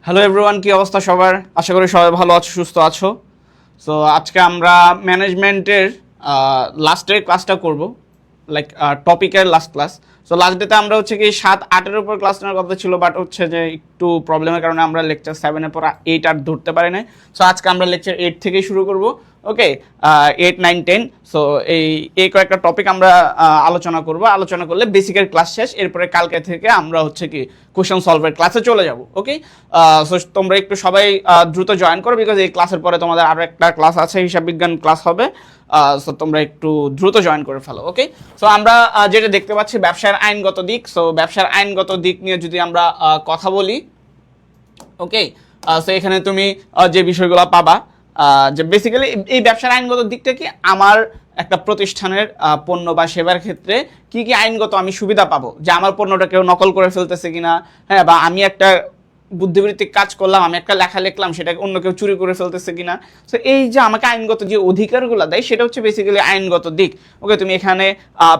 Hello everyone, কি অবস্থা সবার? আশা করি সবাই ভালো আছো, সুস্থ আছো। সো আজকে আমরা ম্যানেজমেন্টের লাস্টের ক্লাসটা করব, লাইক টপিকের লাস্ট ক্লাস। সো লাস্ট ডেতে আমরা হচ্ছে কি 7-8-এর উপর ক্লাস নেওয়ার কথা ছিল, বাট হচ্ছে যে একটু প্রবলেমের কারণে আমরা লেকচার 7-এর পর 8 আর ধরতে পারি না। সো আজকে আমরা লেকচার 8 থেকেই শুরু করব। ওকে, 8, 9, 10। সো এই কয়েকটা টপিক আমরা আলোচনা করলে বেসিকের ক্লাস শেষ। এরপরে কালকে থেকে আমরা হচ্ছে কি কোশ্চেন সলভের ক্লাসে চলে যাব। ওকে, সো তোমরা একটু সবাই দ্রুত জয়েন করো, বিকজ এই ক্লাসের পরে তোমাদের আরও একটা ক্লাস আছে, হিসাব বিজ্ঞান ক্লাস হবে। সো তোমরা একটু দ্রুত জয়েন করে ফেলো। ওকে, সো আমরা যেটা দেখতে পাচ্ছি ব্যবসার আইনগত দিক। সো ব্যবসার আইনগত দিক নিয়ে যদি আমরা কথা বলি, ওকে, সো এখানে তুমি যে বিষয়গুলো পাবা, যে বেসিক্যালি এই ব্যবসার আইনগত দিকটা কি, আমার একটা প্রতিষ্ঠানের পণ্য বা সেবার ক্ষেত্রে কি কি আইনগত আমি সুবিধা পাবো, যে আমার পণ্যটা কেউ নকল করে ফেলতেছে কিনা, হ্যাঁ, বা আমি একটা বুদ্ধিবৃত্তিক কাজ করলাম, আমি একটা লেখা লিখলাম, সেটাকে অন্য কেউ চুরি করে ফেলতেছে কিনা। সো এই যে আমাকে আইনগত যে অধিকারগুলো দেয়, সেটা হচ্ছে বেসিক্যালি আইনগত দিক। ওকে, তুমি এখানে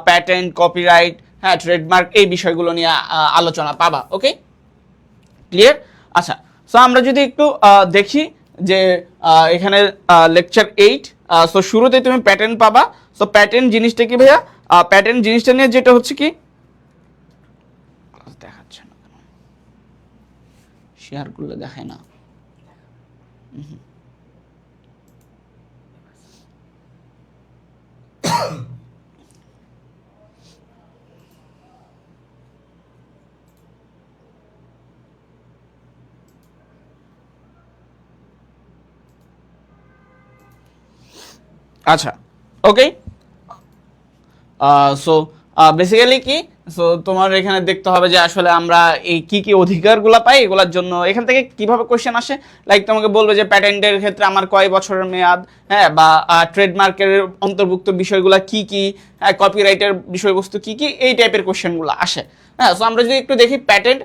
প্যাটেন্ট, কপিরাইট, হ্যাঁ, ট্রেডমার্ক, এই বিষয়গুলো নিয়ে আলোচনা পাবা। ওকে, ক্লিয়ার? আচ্ছা, সো আমরা যদি একটু দেখি যে এখানে লেকচার 8। সো শুরুতে তুমি প্যাটার্ন পাবা। সো প্যাটার্ন জিনিসটা কি ভাইয়া? প্যাটার্ন জিনিসটা নিয়ে যেটা হচ্ছে কি, দেখাচ্ছে না কেন, শেয়ার করলে দেখায় না। আচ্ছা, ওকে, সো বেসিক্যালি কি, সো তোমার এখানে দেখতে হবে যে আসলে আমরা এই কি কি অধিকারগুলো পাই, এগুলোর জন্য এখান থেকে কিভাবে কোশ্চেন আসে। লাইক তোমাকে বলবে যে প্যাটেন্টের ক্ষেত্রে আমার কয় বছরের মেয়াদ, হ্যাঁ, বা ট্রেডমার্কের অন্তর্ভুক্ত বিষয়গুলো কি কি, হ্যাঁ, কপিরাইটের বিষয়বস্তু কি কি, এই টাইপের কোশ্চেনগুলো আসে। হ্যাঁ, সো আমরা যদি একটু দেখি প্যাটেন্ট।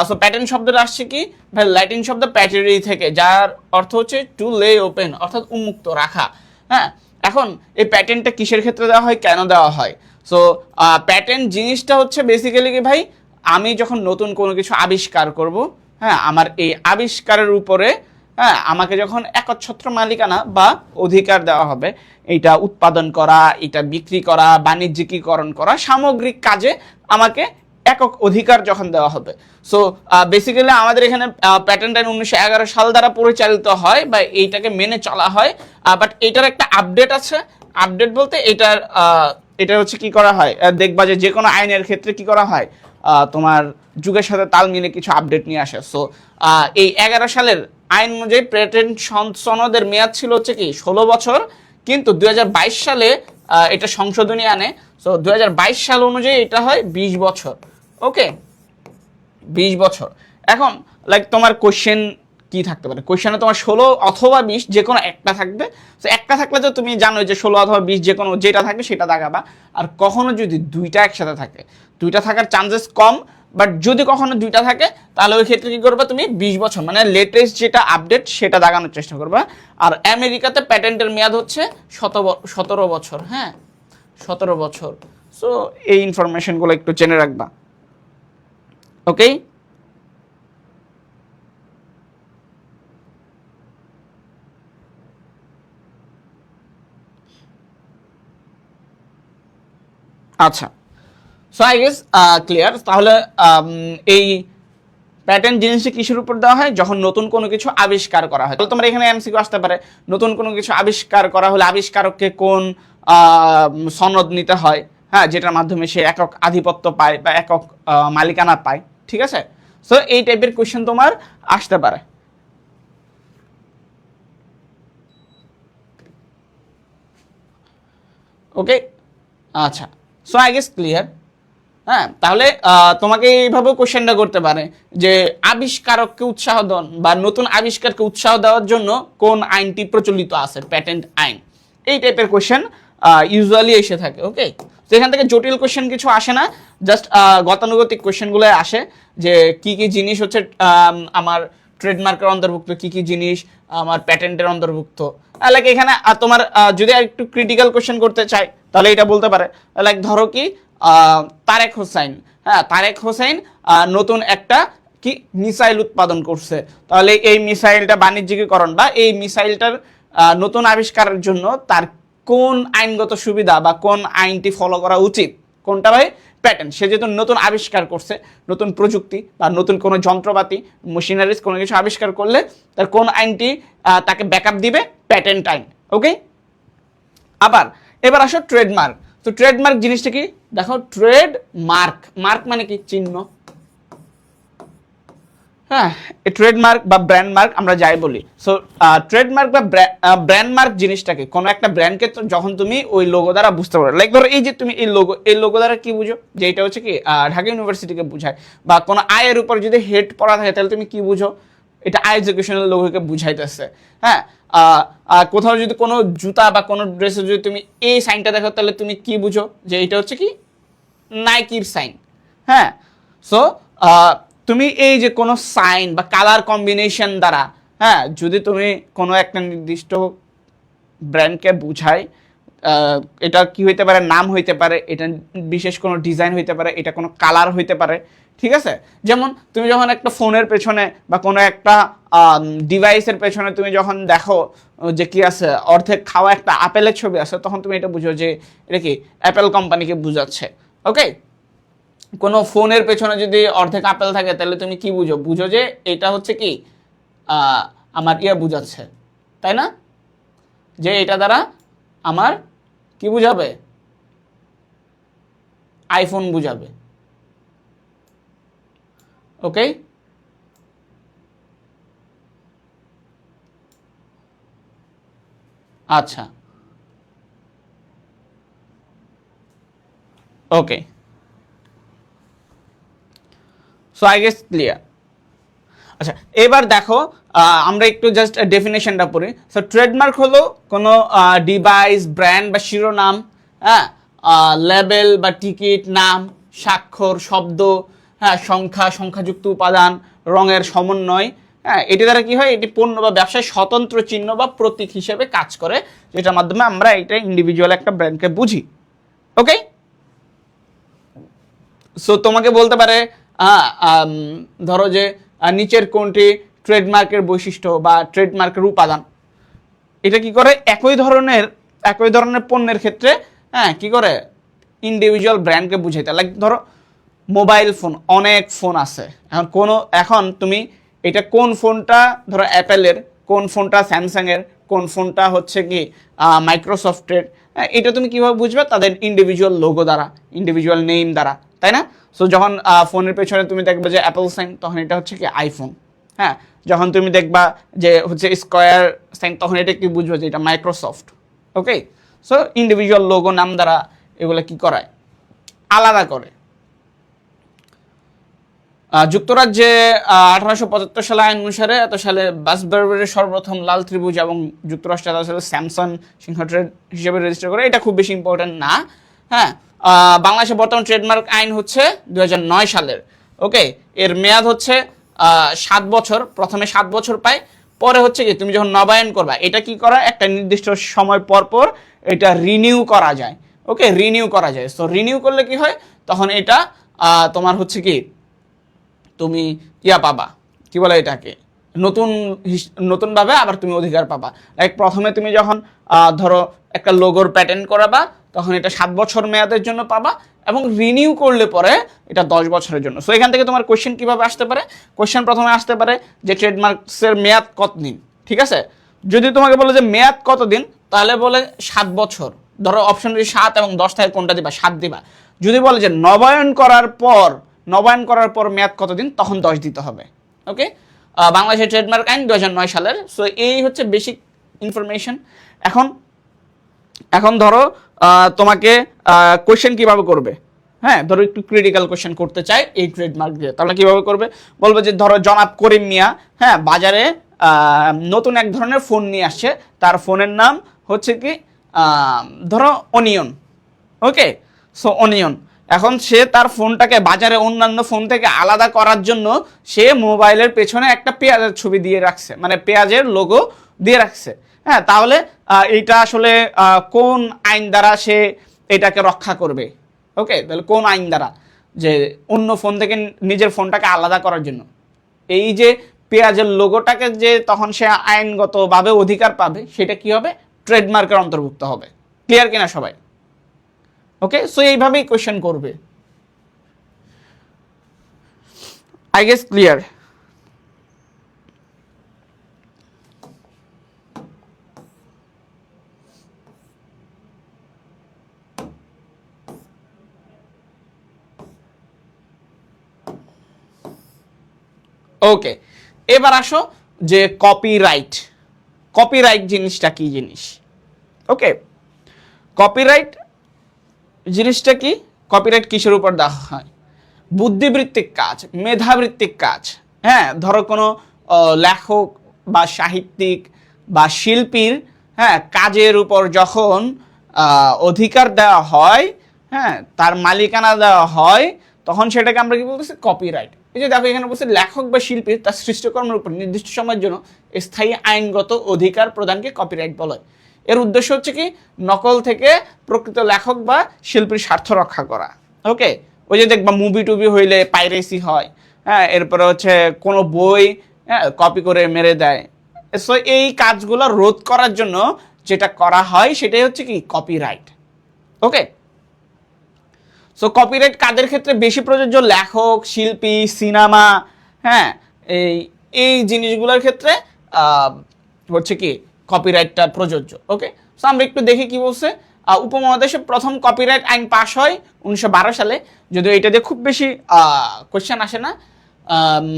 সো প্যাটেন্ট শব্দটা আসছে কি ভাই, ল্যাটিন শব্দ প্যাটেরি থেকে, যার অর্থ হচ্ছে টু লে ওপেন, অর্থাৎ উন্মুক্ত রাখা। হ্যাঁ, এখন এই প্যাটেন্টটা কিসের ক্ষেত্রে দেওয়া হয়, কেন দেওয়া হয়? সো প্যাটেন্ট জিনিসটা হচ্ছে বেসিক্যালি কি ভাই, আমি যখন নতুন কোনো কিছু আবিষ্কার করব, হ্যাঁ, আমার এই আবিষ্কারের উপরে, হ্যাঁ, আমাকে যখন একচ্ছত্র মালিকানা বা অধিকার দেওয়া হবে, এটা উৎপাদন করা, এটা বিক্রি করা, বাণিজ্যিকীকরণ করা, সামগ্রিক কাজে আমাকে একক অধিকার যখন দেওয়া হবে। সো বেসিক্যালি আমাদের এখানে প্যাটেন্ট আইন 1911 সাল দ্বারা পরিচালিত হয় বা এইটাকে মেনে চলা হয়। বাট এটার একটা আপডেট আছে। আপডেট বলতে এটা হচ্ছে কি করা হয়, দেখবা যে কোনো আইনের ক্ষেত্রে কি করা হয়, তোমার যুগের সাথে তাল মিলে কিছু আপডেট নিয়ে আসে। সো এই 11 সালের আইন অনুযায়ী প্যাটেন্ট সনদের মেয়াদ ছিল হচ্ছে কি 16 বছর, কিন্তু 2022 সালে এটা সংশোধনী আনে। সো 2022 সাল অনুযায়ী এটা হয় 20 বছর। ওকে, 20 বছর। এখন লাইক তোমার কোশ্চেন কি থাকতে পারে, কোশ্চেনে তোমার 16 অথবা 20 যে কোনো একটা থাকবে। তো একটা থাকলে তো তুমি জানো যে 16 অথবা 20 যে কোনো যেটা থাকবে সেটা দাগাবা। আর কখনো যদি দুইটা একসাথে থাকে, দুইটা থাকার চান্সেস কম, বাট যদি কখনো দুইটা থাকে তাহলে ওই ক্ষেত্রে কি করবে, তুমি 20 বছর মানে লেটেস্ট যেটা আপডেট সেটা দাগানোর চেষ্টা করবে। আর আমেরিকাতে প্যাটেন্টের মেয়াদ হচ্ছে 17 বছর। হ্যাঁ, 17 বছর। সো এই ইনফরমেশনগুলো একটু জেনে রাখবা। ওকে, আচ্ছা, সো আই গেস ক্লিয়ার। তাহলে এই প্যাটার্ন জিনিসটা কিসের উপর দেওয়া হয়, যখন নতুন কোনো কিছু আবিষ্কার করা হয়। তাহলে তোমার এখানে এমসিকিউ আসতে পারে, নতুন কোনো কিছু আবিষ্কার করা হলে আবিষ্কারককে কোন সনদ নিতে হয়, হ্যাঁ, যেটার মাধ্যমে সে একক আধিপত্য পায় বা একক মালিকানা পায়। ঠিক আছে, সো এই টাইপের কোয়েশ্চেন তোমার আসতে পারে। ওকে, আচ্ছা, সো আই গেস ক্লিয়ার। হ্যাঁ, তাহলে তোমাকে এইভাবে কোশ্চেনটা করতে পারে যে আবিষ্কারককে উৎসাহ দেন বা নতুন আবিষ্কারকে উৎসাহ দেওয়ার জন্য কোন আইনটি প্রচলিত আছে, প্যাটেন্ট আইন। এই টাইপের কোশ্চেন ইউজুয়ালি এসে থাকে। ওকে, তো এখান থেকে জটিল কোশ্চেন কিছু আসে না, জাস্ট গতানুগতিক কোশ্চেনগুলো আসে যে কি কি জিনিস হচ্ছে আমার ট্রেডমার্কের অন্তর্ভুক্ত, কি কি জিনিস আমার প্যাটেন্টের অন্তর্ভুক্ত। লাইক এখানে তোমার যদি একটু ক্রিটিক্যাল কোশ্চেন করতে চাই তাহলে এটা বলতে পারে, লাইক ধরো কি তারেক হোসেন, হ্যাঁ, তারেক হোসেন নতুন একটা কি মিসাইল উৎপাদন করছে, তাহলে এই মিসাইলটা বাণিজ্যিকীকরণ বা এই মিসাইলটার নতুন আবিষ্কারের জন্য তার কোন আইনগত সুবিধা বা কোন আইনটি ফলো করা উচিত, কোনটা ভাই? প্যাটেন্ট। সে যেহেতু নতুন আবিষ্কার করছে, নতুন প্রযুক্তি বা নতুন কোনো যন্ত্রপাতি মেশিনারিজ কোনো কিছু আবিষ্কার করলে তার কোন আইনটি তাকে ব্যাকআপ দিবে? প্যাটেন্ট আইন। ওকে, আবার এবার আসো ট্রেডমার্ক। তো ট্রেডমার্ক জিনিসটা কি? দেখো, ট্রেডমার্ক, মার্ক মানে কি? চিহ্ন। হ্যাঁ, এই ট্রেডমার্ক বা ব্র্যান্ড মার্ক আমরা যাই বলি। সো ট্রেডমার্ক বা ব্র্যান্ড মার্ক জিনিসটাকে কোনো একটা ব্র্যান্ডকে যখন তুমি ওই লোগো দ্বারা বুঝতে পারো, লাইক ধরো এই যে তুমি এই লোগো দ্বারা কি বুঝো? যে এটা হচ্ছে কি ঢাকা ইউনিভার্সিটিকে বুঝায়, বা কোনো আয়ের উপর যদি হেড পড়া থাকে তাহলে তুমি কি বুঝো? এটা আই এডুকেশনাল লোগোকে বুঝাইতেছে। হ্যাঁ, কোথাও যদি কোনো জুতা বা কোনো ড্রেসে যদি তুমি এই সাইনটা দেখো তাহলে তুমি কি বুঝো? যে এটা হচ্ছে কি নাইকির সাইন। হ্যাঁ, সো তুমি এই যে কোনো সাইন বা কালার কম্বিনেশন দ্বারা, হ্যাঁ, যদি তুমি কোনো একটা নির্দিষ্ট ব্র্যান্ডকে বুঝাই, এটা কি হইতে পারে? নাম হইতে পারে, এটা বিশেষ কোনো ডিজাইন হইতে পারে, এটা কোনো কালার হইতে পারে। ঠিক আছে, যেমন তুমি যখন একটা ফোনের পেছনে বা কোনো একটা ডিভাইসের পেছনে তুমি যখন দেখো যে কি আছে, অর্ধেক খাওয়া একটা আপেলের ছবি আছে, তখন তুমি এটা বুঝো যে এটা কি অ্যাপেল কোম্পানিকে বুঝাচ্ছে। ওকে, কোনো ফোনের পেছনে যদি অর্ধেক আপেল থাকে তাহলে তুমি কি বুঝো? বুঝো যে এটা হচ্ছে কি আমার বুঝাচ্ছে, তাই না? যে এটা দ্বারা আমার কি বুঝাবে? আইফোন বুঝাবে। ওকে, আচ্ছা, ওকে, সো আই গেস ক্লিয়ার। আচ্ছা, এবার দেখো আমরা একটু জাস্ট ডেফিনেশনটা পড়ি। সো ট্রেডমার্ক হলো কোনো ডিভাইস, ব্র্যান্ড বা শিরোনাম, হ্যাঁ, লেবেল বা টিকিট, নাম, স্বাক্ষর, শব্দ, হ্যাঁ, সংখ্যাযুক্ত উপাদান, রঙের সমন্বয়। হ্যাঁ, এটি দ্বারা কি হয়? এটি পণ্য বা ব্যবসায় স্বতন্ত্র চিহ্ন বা প্রতীক হিসেবে কাজ করে, যেটার মাধ্যমে আমরা এটা ইন্ডিভিজুয়াল একটা ব্র্যান্ডকে বুঝি। ওকে, সো তোমাকে বলতে পারে ধরো যে নিচের কোনটি ট্রেডমার্কের বৈশিষ্ট্য বা ট্রেডমার্কের উপাদান? এটা কি করে? একই ধরনের পণ্যের ক্ষেত্রে, হ্যাঁ, কি করে? ইন্ডিভিজুয়াল ব্র্যান্ডকে বুঝাইতে। লাইক ধরো মোবাইল ফোন, অনেক ফোন আছে, এখন তুমি এটা কোন ফোনটা ধরো অ্যাপেলের, কোন ফোনটা স্যামসাংয়ের, কোন ফোনটা হচ্ছে কি মাইক্রোসফটের, এটা তুমি কিভাবে বুঝবে? তাদের ইন্ডিভিজুয়াল লোগো দ্বারা, ইন্ডিভিজুয়াল নেম দ্বারা, তাই না? সো যখন ফোনের পেছনে তুমি দেখবে যে অ্যাপল সাইন, তখন এটা হচ্ছে কি আইফোন। হ্যাঁ, যখন তুমি দেখবা যে হচ্ছে স্কোয়ার সাইন, তখন এটা কি বুঝবে? যে এটা মাইক্রোসফট। ওকে, সো ইন্ডিভিজুয়াল লোগো নাম দ্বারা এগুলো কি করায়? আলাদা করে। যুক্তরাজ্যে 1875 সালে আইন অনুসারে এত সালে বাসবার্বারের সর্বপ্রথম লাল ত্রিভুজ এবং যুক্তরাষ্ট্রে সালে স্যামসাং সিংহ ট্রেড হিসেবে রেজিস্টার করে। এটা খুব বেশি ইম্পর্টেন্ট না। হ্যাঁ, বাংলাদেশে বর্তমান ট্রেডমার্ক আইন হচ্ছে 2009 সালের। ওকে, এর মেয়াদ হচ্ছে 7 বছর। প্রথমে 7 বছর পায়, পরে হচ্ছে কি তুমি যখন নবায়ন করবা, এটা কি করা? একটা নির্দিষ্ট সময় পর পর এটা রিনিউ করা যায়। ওকে, রিনিউ করা যায়। সো রিনিউ করলে কি হয়? তখন এটা তোমার হচ্ছে কি তুমি পাবা, কি বলে এটাকে, নতুনভাবে আবার তুমি অধিকার পাবা। লাইক প্রথমে তুমি যখন ধরো একটা লোগোর প্যাটেন্ট করাবা, তখন এটা 7 বছর মেয়াদের জন্য পাবা, এবং রিনিউ করলে পরে এটা 10 বছরের জন্য। সো এখান থেকে তোমার কোয়েশ্চেন কিভাবে আসতে পারে? কোয়েশ্চেন প্রথমে আসতে পারে যে ট্রেডমার্কসের মেয়াদ কতদিন। ঠিক আছে, যদি তোমাকে বলে যে মেয়াদ কতদিন, তাহলে বলে 7 বছর। ধরো অপশন যদি 7 এবং 10 থাকে, কোনটা দিবা? 7 দিবা। যদি বলে যে নবায়ন করার পর মেয়াদ কতদিন, তখন 10 দিতে হবে। ওকে, বাংলাদেশের ট্রেডমার্ক আইন 2009 সালের। সো এই হচ্ছে বেসিক ইনফরমেশন। এখন ধরো তোমাকে কোয়েশ্চেন কিভাবে করবে? হ্যাঁ, ধরো একটু ক্রিটিক্যাল কোয়েশ্চেন করতে চাই এই ট্রেডমার্ক দিয়ে, তাহলে কিভাবে করবে? বলবে যে ধরো জনাব করিম মিয়া, হ্যাঁ, বাজারে নতুন এক ধরনের ফোন নিয়ে আসছে, তার ফোনের নাম হচ্ছে কি ধরো অনিয়ন। ওকে, সো অনিয়ন। এখন সে তার ফোনটাকে বাজারে অন্যান্য ফোন থেকে আলাদা করার জন্য সে মোবাইলের পেছনে একটা পেঁয়াজের ছবি দিয়ে রাখছে, মানে পেঁয়াজের লোগো দিয়ে রাখছে। হ্যাঁ, তাহলে এইটা আসলে কোন আইন দ্বারা সে এটাকে রক্ষা করবে? ওকে, তাহলে কোন আইন দ্বারা? যে অন্য ফোন থেকে নিজের ফোনটাকে আলাদা করার জন্য। এই যে পেঁয়াজের লোগোটাকে যে তখন সে আইনগতভাবে অধিকার পাবে, সেটা কি হবে? ট্রেডমার্কের অন্তর্ভুক্ত হবে। ক্লিয়ার কিনা সবাই? ওকে, সো এইভাবেই কোয়েশ্চেন করবে। I guess clear. ওকে, এবার আসো যে কপিরাইট। কপিরাইট জিনিসটা কি জিনিস? ওকে, কপিরাইট জিনিসটা কি? কপিরাইট কিসের উপর দেওয়া হয়? বুদ্ধিবৃত্তিক কাজ, মেধাবৃত্তিক কাজ। হ্যাঁ, ধরো কোনো লেখক বা সাহিত্যিক বা শিল্পীর কাজের উপর যখন অধিকার দেওয়া হয়, হ্যাঁ, তার মালিকানা দেওয়া হয়, তখন সেটাকে আমরা কি বলতেছি? কপিরাইট। এই যে দেখো এখানে বলছে লেখক বা শিল্পীর তার সৃষ্টকর্মের উপর নির্দিষ্ট সময়ের জন্য স্থায়ী আইনগত অধিকার প্রদানকে কপিরাইট বলা হয়। এর উদ্দেশ্য হচ্ছে কি? নকল থেকে প্রকৃত লেখক বা শিল্পীর স্বার্থ রক্ষা করা। ওকে, ওই যে দেখবা মুভি টুবি হইলে পাইরেসি হয়, হ্যাঁ, এরপরে হচ্ছে কোনো বই কপি করে মেরে দেয়। সো এই কাজগুলো রোধ করার জন্য যেটা করা হয় সেটাই হচ্ছে কি? কপিরাইট। ওকে, সো কপিরাইট কাদের ক্ষেত্রে বেশি প্রযোজ্য? লেখক, শিল্পী, সিনেমা, হ্যাঁ, এই জিনিসগুলোর ক্ষেত্রে হচ্ছে কি কপিরাইটটা প্রযোজ্য। ওকে, সো আমরা একটু দেখি কি বলছে। উপমহাদেশে প্রথম কপিরাইট আইন পাশ হয় 1912 সালে, যদিও এটা দিয়ে খুব বেশি কোশ্চেন আসে না।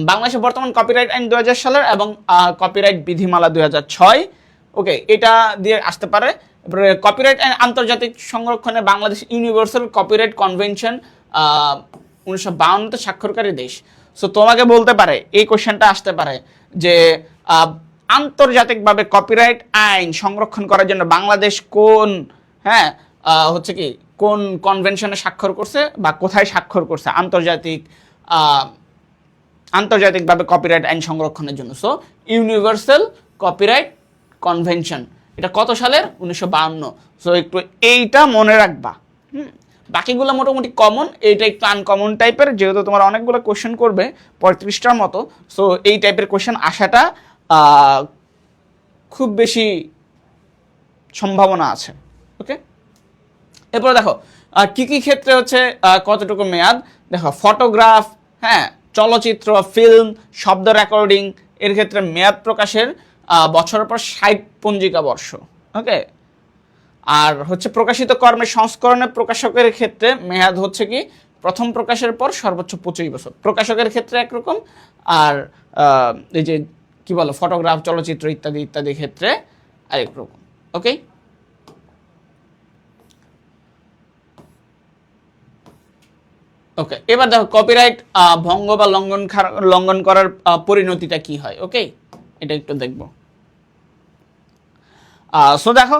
বাংলাদেশে বর্তমান কপিরাইট আইন 2000 সালের এবং কপিরাইট বিধিমালা 2006। ওকে, এটা দিয়ে আসতে পারে। এরপরে কপিরাইট আইন আন্তর্জাতিক সংরক্ষণে বাংলাদেশ ইউনিভার্সাল কপিরাইট কনভেনশন 1952-তে স্বাক্ষরকারী দেশ। সো তোমাকে বলতে পারে, এই কোশ্চেনটা আসতে পারে যে আন্তর্জাতিকভাবে কপিরাইট আইন সংরক্ষণ করার জন্য বাংলাদেশ কোন হচ্ছে কি কোন কনভেনশনে স্বাক্ষর করছে বা কোথায় স্বাক্ষর করছে আন্তর্জাতিকভাবে কপিরাইট আইন সংরক্ষণের জন্য। সো ইউনিভার্সাল কপিরাইট কনভেনশন, এটা কত সালের? 1952। সো একটু এইটা মনে রাখবা। বাকিগুলো মোটামুটি কমন, এইটা একটু আনকমন টাইপের, যেহেতু তোমার অনেকগুলো কোশ্চেন করবে 35টার মতো। সো এই টাইপের কোশ্চেন আসাটা খুব বেশি সম্ভাবনা আছে। ওকে, এরপরে দেখো কি কি ক্ষেত্রে হচ্ছে কতটুকু মেয়াদ। দেখো ফটোগ্রাফ, হ্যাঁ, চলচ্চিত্র, ফিল্ম, শব্দ রেকর্ডিং, এর ক্ষেত্রে মেয়াদ প্রকাশের বছরের পর 60 পঞ্জিকা বর্ষ। ওকে, আর হচ্ছে প্রকাশিত কর্মের সংস্করণের প্রকাশকের ক্ষেত্রে মেয়াদ হচ্ছে কি প্রথম প্রকাশের পর সর্বোচ্চ 25 বছর। প্রকাশকের ক্ষেত্রে একরকম, আর এই যে কি বলো ফটোগ্রাফ, চলচ্চিত্র ইত্যাদি ইত্যাদি ক্ষেত্রে আরেক রকম। ওকে, ওকে, এবার দেখো কপিরাইট ভঙ্গ বা লঙ্ঘন করার পরিণতিটা কি হয়। ওকে, এটা একটু দেখবো। সো দেখো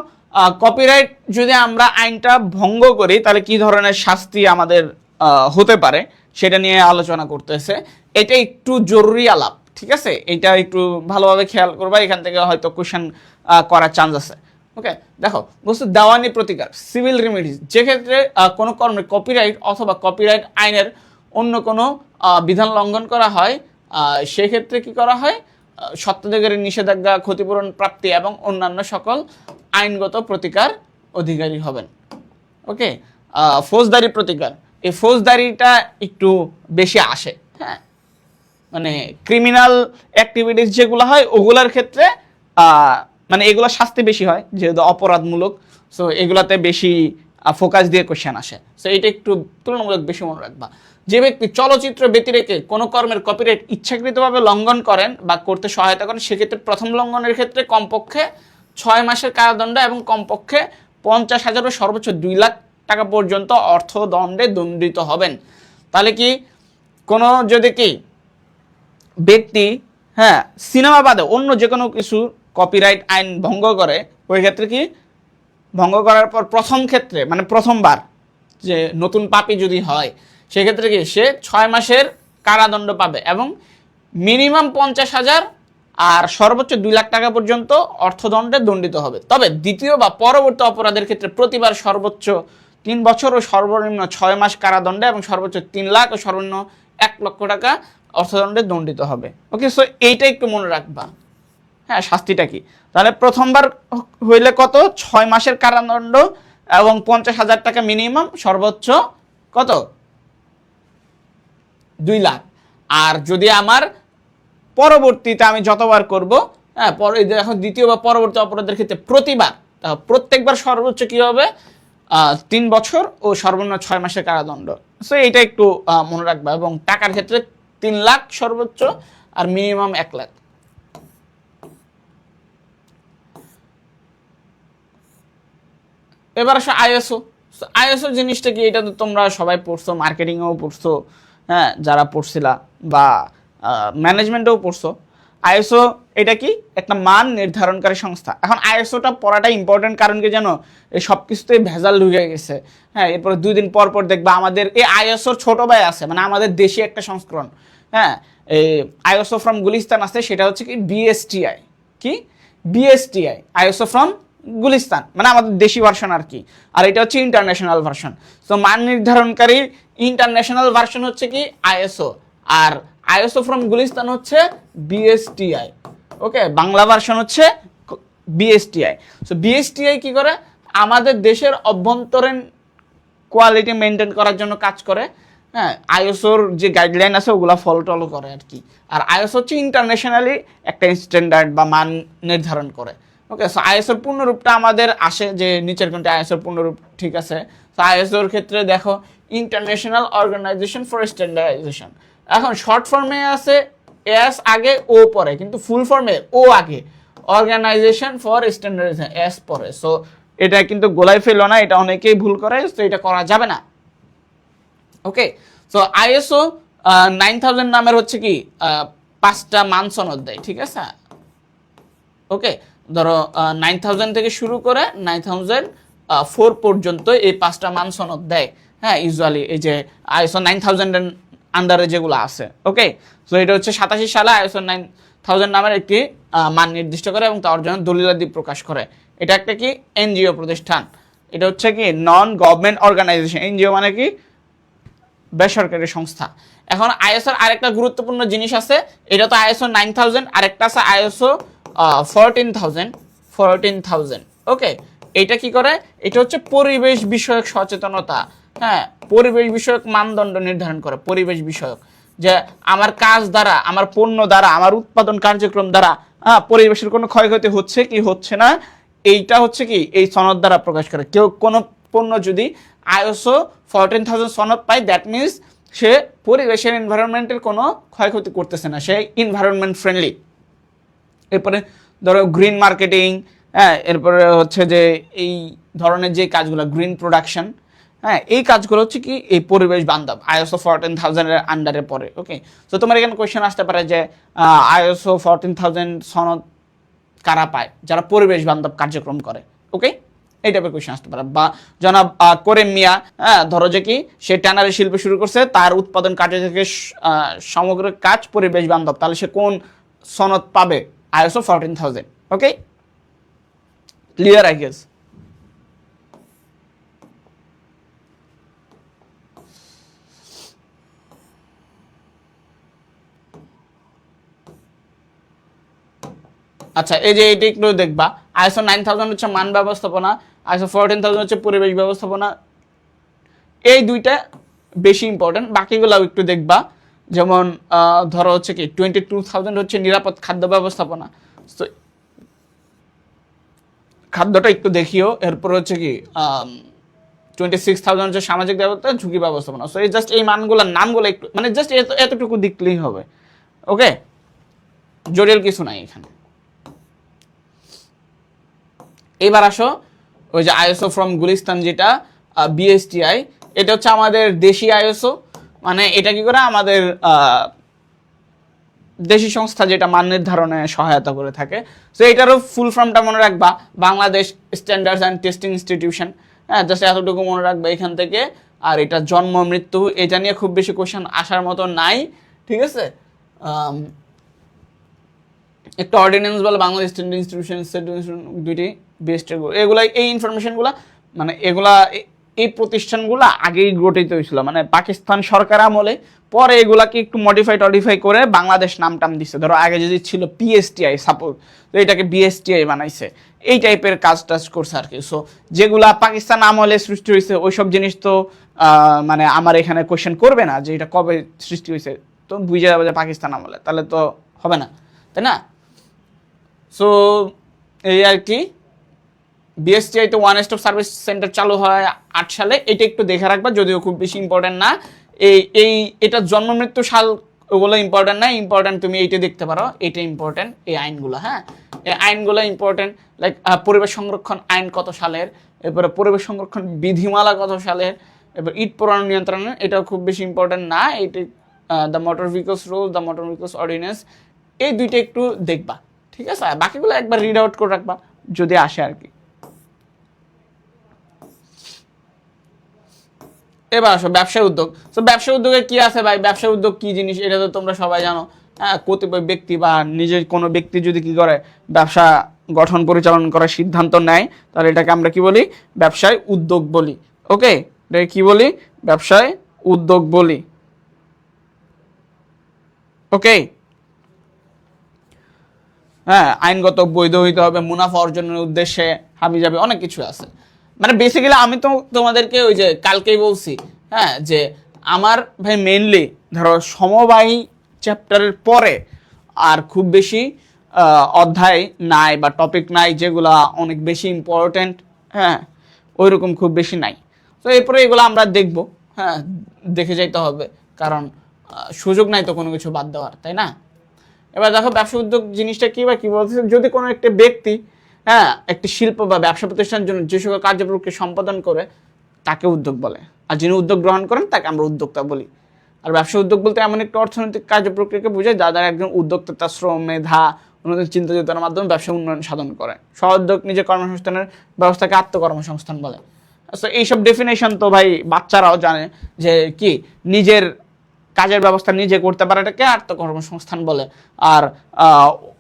কপিরাইট যদি আমরা আইনটা ভঙ্গ করি তাহলে কি ধরনের শাস্তি আমাদের হতে পারে সেটা নিয়ে আলোচনা করতেছে। এটা একটু জরুরি আলাপ, ঠিক আছে? এটা একটু ভালোভাবে খেয়াল করবা, এখান থেকে হয়তো কোশ্চেন করার চান্স আছে। ওকে, দেখো বস্তু দেওয়ানি প্রতিকার, সিভিল রেমিডিজ, যেক্ষেত্রে কোনো কর্মে কপিরাইট অথবা কপিরাইট আইনের অন্য কোনো বিধান লঙ্ঘন করা হয়, সেক্ষেত্রে কি করা হয়? সত্ত্বাধিকারী নিষেধাজ্ঞা, ক্ষতিপূরণ প্রাপ্তি এবং অন্যান্য সকল আইনগত প্রতিকার অধিকারী হবেন। ওকে, ফৌজদারি প্রতিকার, এই ফৌজদারিটা একটু বেশি আসে। হ্যাঁ, মানে ক্রিমিনাল অ্যাক্টিভিটিস যেগুলো হয় ওগুলোর ক্ষেত্রে মানে এগুলো শাস্তি বেশি হয় যেহেতু অপরাধমূলক। সো এগুলাতে বেশি ফোকাস দিয়ে কোশ্চেন আসে। সো এটা একটু তুলনামূলক বেশি মনে রাখবা। যে ব্যক্তি চলচ্চিত্র ব্যতিরেকে কোনো কর্মের কপিরাইট ইচ্ছাকৃতভাবে লঙ্ঘন করেন বা করতে সহায়তা করেন, সেক্ষেত্রে প্রথম লঙ্ঘনের ক্ষেত্রে কমপক্ষে 6 মাসের কারাদণ্ড এবং কমপক্ষে 50,000 ও সর্বোচ্চ 2 লাখ টাকা পর্যন্ত অর্থদণ্ডে দণ্ডিত হবেন। তাহলে কি কোনো যদি কি ব্যক্তি সিনেমা বাদে অন্য যে কোনো কিছু কপিরাইট আইন ভঙ্গ করে, ওই ক্ষেত্রে কি ভঙ্গ করার পর প্রথম ক্ষেত্রে মানে প্রথমবার যে নতুন পাপী যদি হয়, সেক্ষেত্রে কি সে 6 মাসের কারাদণ্ড পাবে এবং মিনিমাম 50,000 আর সর্বোচ্চ 2 লাখ টাকা পর্যন্ত অর্থদণ্ডে দণ্ডিত হবে। তবে দ্বিতীয় বা পরবর্তী অপরাধের ক্ষেত্রে প্রতিবার সর্বোচ্চ 3 বছর ও সর্বনিম্ন 6 মাস কারাদণ্ডে এবং সর্বোচ্চ 3 লাখ ও সর্বনিম্ন 1 লক্ষ টাকা অর্থদণ্ডে দণ্ডিত হবে। ওকে, সো এইটা একটু মনে রাখবা। হ্যাঁ, শাস্তিটা কি, তাহলে প্রথমবার হইলে কত, 6 মাসের কারাদণ্ড এবং 50,000 টাকা মিনিমাম, সর্বোচ্চ কত, 2 লাখ। আর যদি আমার পরবর্তীতে আমি যতবার করব, হ্যাঁ, এখন দ্বিতীয় বা পরবর্তী অপরাধের ক্ষেত্রে প্রত্যেকবার সর্বোচ্চ কি হবে, 3 বছর ও সর্বনিম্ন 6 মাসের কারাদণ্ড। সো এইটা একটু মনে রাখবা। এবং টাকার ক্ষেত্রে 3 লাখ সর্বোচ্চ আর মিনিমাম 1 লাখ। এবার আসো আইএসও। আইএসও জিনিসটা কি, এটা তো তোমরা সবাই পড়ছো, মার্কেটিংয়েও পড়ছো, হ্যাঁ, যারা পড়ছিলা বা ম্যানেজমেন্টেও পড়ছো। আইএসও এটা কি, একটা মান নির্ধারণকারী সংস্থা। এখন আইএসওটা পড়াটা ইম্পর্টেন্ট, কারণ কি জানো, এই সব কিছুতেই ভেজাল ঢুকে গেছে। হ্যাঁ, এরপরে 2 দিন পর পর দেখবা আমাদের এই আইএসওর ছোট ভাই আছে, মানে আমাদের দেশি একটা সংস্করণ। হ্যাঁ, এই আইএসও ফ্রম গুলিস্তান আছে, সেটা হচ্ছে কি বিএসটিআই। কি, বিএসটিআই, আইএসও ফ্রম গুলিস্তান, মানে আমাদের দেশি ভার্সন আর কি। আর এটা হচ্ছে ইন্টারন্যাশনাল ভার্সন। তো মান নির্ধারণকারী ইন্টারন্যাশনাল ভার্সন হচ্ছে কি আইএসও, আর আইএসও ফ্রম গুলিস্তান হচ্ছে বিএসটিআই। ওকে, বাংলা ভার্সন হচ্ছে বিএসটিআই। সো বিএসটিআই কি করে, আমাদের দেশের অভ্যন্তরীণ কোয়ালিটি মেনটেন করার জন্য কাজ করে। হ্যাঁ, আইএসওর যে গাইডলাইন আছে ওগুলা ফলো টলো করে আর কি। আর আইএসও হচ্ছে ইন্টারন্যাশনালি একটা স্ট্যান্ডার্ড বা মান নির্ধারণ করে। ওকে, সো আইএসওর পূর্ণরূপটা আমাদের আসে যে নিচের কোনটা আইএসওর পূর্ণরূপ, ঠিক আছে। সো আইএসওর ক্ষেত্রে দেখো, ইন্টারন্যাশনাল অর্গানাইজেশন ফর স্ট্যান্ডার্ডাইজেশন। এখন শর্ট ফর্মে আছে এস আগে, ও পরে, কিন্তু ফুল ফর্মে ও আগে, অর্গানাইজেশন ফর স্ট্যান্ডার্ডাইজেশন এস পরে। সো এটা কিন্তু গোলাই ফেলো না, এটা অনেকেই ভুল করে, তো এটা করা যাবে না। ওকে, সো আইএসও 9000 নামের হচ্ছে কি 5টা মান সনদ দেয়, ঠিক আছে। ওকে, ধরো 9000 থেকে শুরু করে 9004 পর্যন্ত এই 5টা মান সনদ দেয়। হ্যাঁ, ইউজুয়ালি এই যে আইএসও 9000 এর আন্ডারে যেগুলো আছে। ওকে, সো এটা হচ্ছে 87 সালে আইএসও 9000 নামের একটি মান নির্দিষ্ট করে এবং তার জন্য দলিলাদি প্রকাশ করে। এটা একটা কি এনজিও প্রতিষ্ঠান, এটা হচ্ছে কি নন গভর্নমেন্ট অর্গানাইজেশন। এনজিও মানে কি বেসরকারি সংস্থা। এখন আইএসওর আরেকটা গুরুত্বপূর্ণ জিনিস আছে, এটা তো আইএসও 9000, আরেকটা আছে আইএসও 14000। ওকে, এটা কি করে, এটা হচ্ছে পরিবেশ বিষয়ক সচেতনতা। হ্যাঁ, পরিবেশ বিষয়ক মানদণ্ড নির্ধারণ করে, পরিবেশ বিষয়ক, যে আমার কাজ দ্বারা, আমার পণ্য দ্বারা, আমার উৎপাদন কার্যক্রম দ্বারা পরিবেশের কোনো ক্ষয়ক্ষতি হচ্ছে কি হচ্ছে না, এইটা হচ্ছে কি এই সনদ দ্বারা প্রকাশ করে। কেউ কোনো পণ্য যদি আইএসও 14000 সনদ পায়, দ্যাট মিনস সে পরিবেশের এনভায়রনমেন্টের কোনো ক্ষয়ক্ষতি করতেছে না, সে এনভায়রনমেন্ট ফ্রেন্ডলি। এরপরে ধরো গ্রিন মার্কেটিং, হ্যাঁ, এরপরে হচ্ছে যে এই ধরনের যে কাজগুলো, গ্রিন প্রোডাকশন, হ্যাঁ, এই কাজগুলো হচ্ছে কি এই পরিবেশ বান্ধব, আইএসও 14000 এর আন্ডারে পড়ে। ওকে, তো তোমার এখানে কোয়েশ্চেন আসতে পারে যে আইএসও 14000 সনদ কারা পায়, যারা পরিবেশ বান্ধব কার্যক্রম করে। ওকে, এই টাইপের কোয়েশ্চেন আসতে পারে। বা জনাব করিম মিয়া, হ্যাঁ, ধরো যে কি সে ট্যানারি শিল্প শুরু করছে, তার উৎপাদন কার্য থেকে সমগ্র কাজ পরিবেশ বান্ধব, তাহলে সে কোন সনদ পাবে, ISO 14000। Okay, clear I guess. আচ্ছা, এই যে এইটা একটু দেখবা, আইএসও 9000 হচ্ছে মান ব্যবস্থাপনা, আইএসও 14000 হচ্ছে পরিবেশ ব্যবস্থাপনা। এই দুইটা বেশি ইম্পর্টেন্ট, বাকিগুলাও একটু দেখবা। যেমন ধরো হচ্ছে কি 22000 হচ্ছে নিরাপদ খাদ্য ব্যবস্থাপনা, তো খাদ্যটা একটু দেখিও। এরপর হচ্ছে কি 26000 হচ্ছে সামাজিক নিরাপত্তা ঝুঁকি ব্যবস্থাপনা। সো এই জাস্ট এই মানগুলোর নামগুলো একটু, মানে জাস্ট এতটুকু দেখলেই হবে। ওকে, জটিল কিছু নাই এখানে। এবার আসো ওই যে আইএসও ফ্রম গুলিস্তান, যেটা বিএসটিআই, এটা হচ্ছে আমাদের দেশি আইএসও। মানে এটা কি করে, আমাদের দেশি সংস্থা যেটা মান নির্ধারণে সহায়তা করে থাকে। সো এটারও ফুল ফর্মটা মনে রাখবা, Bangladesh standards and testing institution. হ্যাঁ, জাস্ট এতটুকু মনে রাখবা এখান থেকে। আর এটা জন্ম মৃত্যু, এটা নিয়ে খুব বেশি কোশ্চেন আসার মতো নাই, ঠিক আছে। একটা অর্ডিন্যান্স বলে বাংলাদেশ স্ট্যান্ডার্ড ইনস্টিটিউশন, দুইটি বেস্ট, এগুলা এই ইনফরমেশনগুলো, মানে এগুলা এই প্রতিষ্ঠানগুলো আগেই গঠিত হয়েছিল, মানে পাকিস্তান সরকার আমলে, পরে এগুলাকে একটু মডিফাই করে বাংলাদেশ নাম টাম দিচ্ছে। ধরো আগে যদি ছিল পিএসটিআই সাপোজ, তো এটাকে বিএসটিআই বানাইছে, এই টাইপের কাজ টাজ করছে আর কি। সো যেগুলা পাকিস্তান আমলে সৃষ্টি হয়েছে ওইসব জিনিস তো মানে আমার এখানে কোয়েশ্চেন করবে না যে এটা কবে সৃষ্টি হয়েছে, তো বুঝে যাবে যে পাকিস্তান আমলে, তাহলে তো হবে না, তাই না? সো এই আর কি। বিএসটিআই তো ওয়ান স্টপ সার্ভিস সেন্টার চালু হয় 8 সালে, এটা একটু দেখে রাখবা, যদিও খুব বেশি ইম্পর্টেন্ট না। এটা জন্ম মৃত্যু সাল ওগুলো ইম্পর্টেন্ট না, ইম্পর্টেন্ট তুমি এইটা দেখতে পারো, এটা ইম্পর্টেন্ট এই আইনগুলো। হ্যাঁ, এই আইনগুলো ইম্পর্টেন্ট, লাইক পরিবেশ সংরক্ষণ আইন কত সালের, এরপরে পরিবেশ সংরক্ষণ বিধিমালা কত সালের, এবার ইট পোড়ানো নিয়ন্ত্রণ, এটাও খুব বেশি ইম্পর্টেন্ট না। এইটা the motor vehicles rule, the motor vehicles ordinance, এই দুইটা একটু দেখবা, ঠিক আছে? বাকিগুলো একবার রিড আউট করে রাখবা যদি আসে আর কি। এবার আসো ব্যবসায় উদ্যোগ। তো ব্যবসা উদ্যোগে কি আছে ভাই? ব্যবসা উদ্যোগ কি জিনিস এটা তো তোমরা সবাই জানো। হ্যাঁ, কতিপয় ব্যক্তি বা নিজের কোনো ব্যক্তি যদি কি করে, ব্যবসা গঠন পরিচালনা করার সিদ্ধান্ত নেয়, তাহলে এটাকে আমরা কি বলি? ব্যবসায় উদ্যোগ বলি। ওকে, এটাকে কি বলি? ব্যবসায় উদ্যোগ বলি। ওকে, হ্যাঁ, আইনগত বৈধ হইতে হবে, মুনাফা অর্জনের উদ্দেশ্যে হাবিজাবি অনেক কিছু আছে। মানে বেসিক্যালি আমি তো তোমাদেরকে ওই যে কালকেই বলছি, হ্যাঁ, যে আমার ভাই মেইনলি ধরো সমবায়ী চ্যাপ্টারের পরে আর খুব বেশি অধ্যায় নাই বা টপিক নাই যেগুলা অনেক বেশি ইম্পর্টেন্ট, হ্যাঁ, ওইরকম খুব বেশি নাই। তো এরপরে এগুলো আমরা দেখব, হ্যাঁ, দেখে যাইতে হবে, কারণ সুযোগ নাই তো কোনো কিছু বাদ দেওয়ার, তাই না? এবার দেখো ব্যবসা উদ্যোগ জিনিসটা কি বা কি বলছে, যদি কোনো একটা ব্যক্তি, হ্যাঁ, একটি শিল্প বা ব্যবসা প্রতিষ্ঠানের জন্য যে সকল কার্যপ্রক্রিয়া সম্পাদন করে তাকে উদ্যোগ বলে, আর যিনি উদ্যোগ গ্রহণ করেন তাকে আমরা উদ্যোক্তা বলি। আর ব্যবসা উদ্যোগ বলতে এমন একটা অর্থনৈতিক কার্যপ্রক্রিয়াকে বোঝায় যা দ্বারা একজন উদ্যোক্তা তার শ্রম, মেধা, অন্যদের চিন্তা চেতনার মাধ্যমে ব্যবসা উন্নয়ন সাধন করে। স্ব-উদ্যোগ নিজের কর্মসংস্থানের ব্যবস্থাকে আত্মকর্মসংস্থান বলে। আচ্ছা, এইসব ডেফিনেশন তো ভাই বাচ্চারাও জানে যে কি, নিজের কাজের ব্যবস্থা নিজে করতে পারাটাকে আত্মকর্মসংস্থান বলে। আর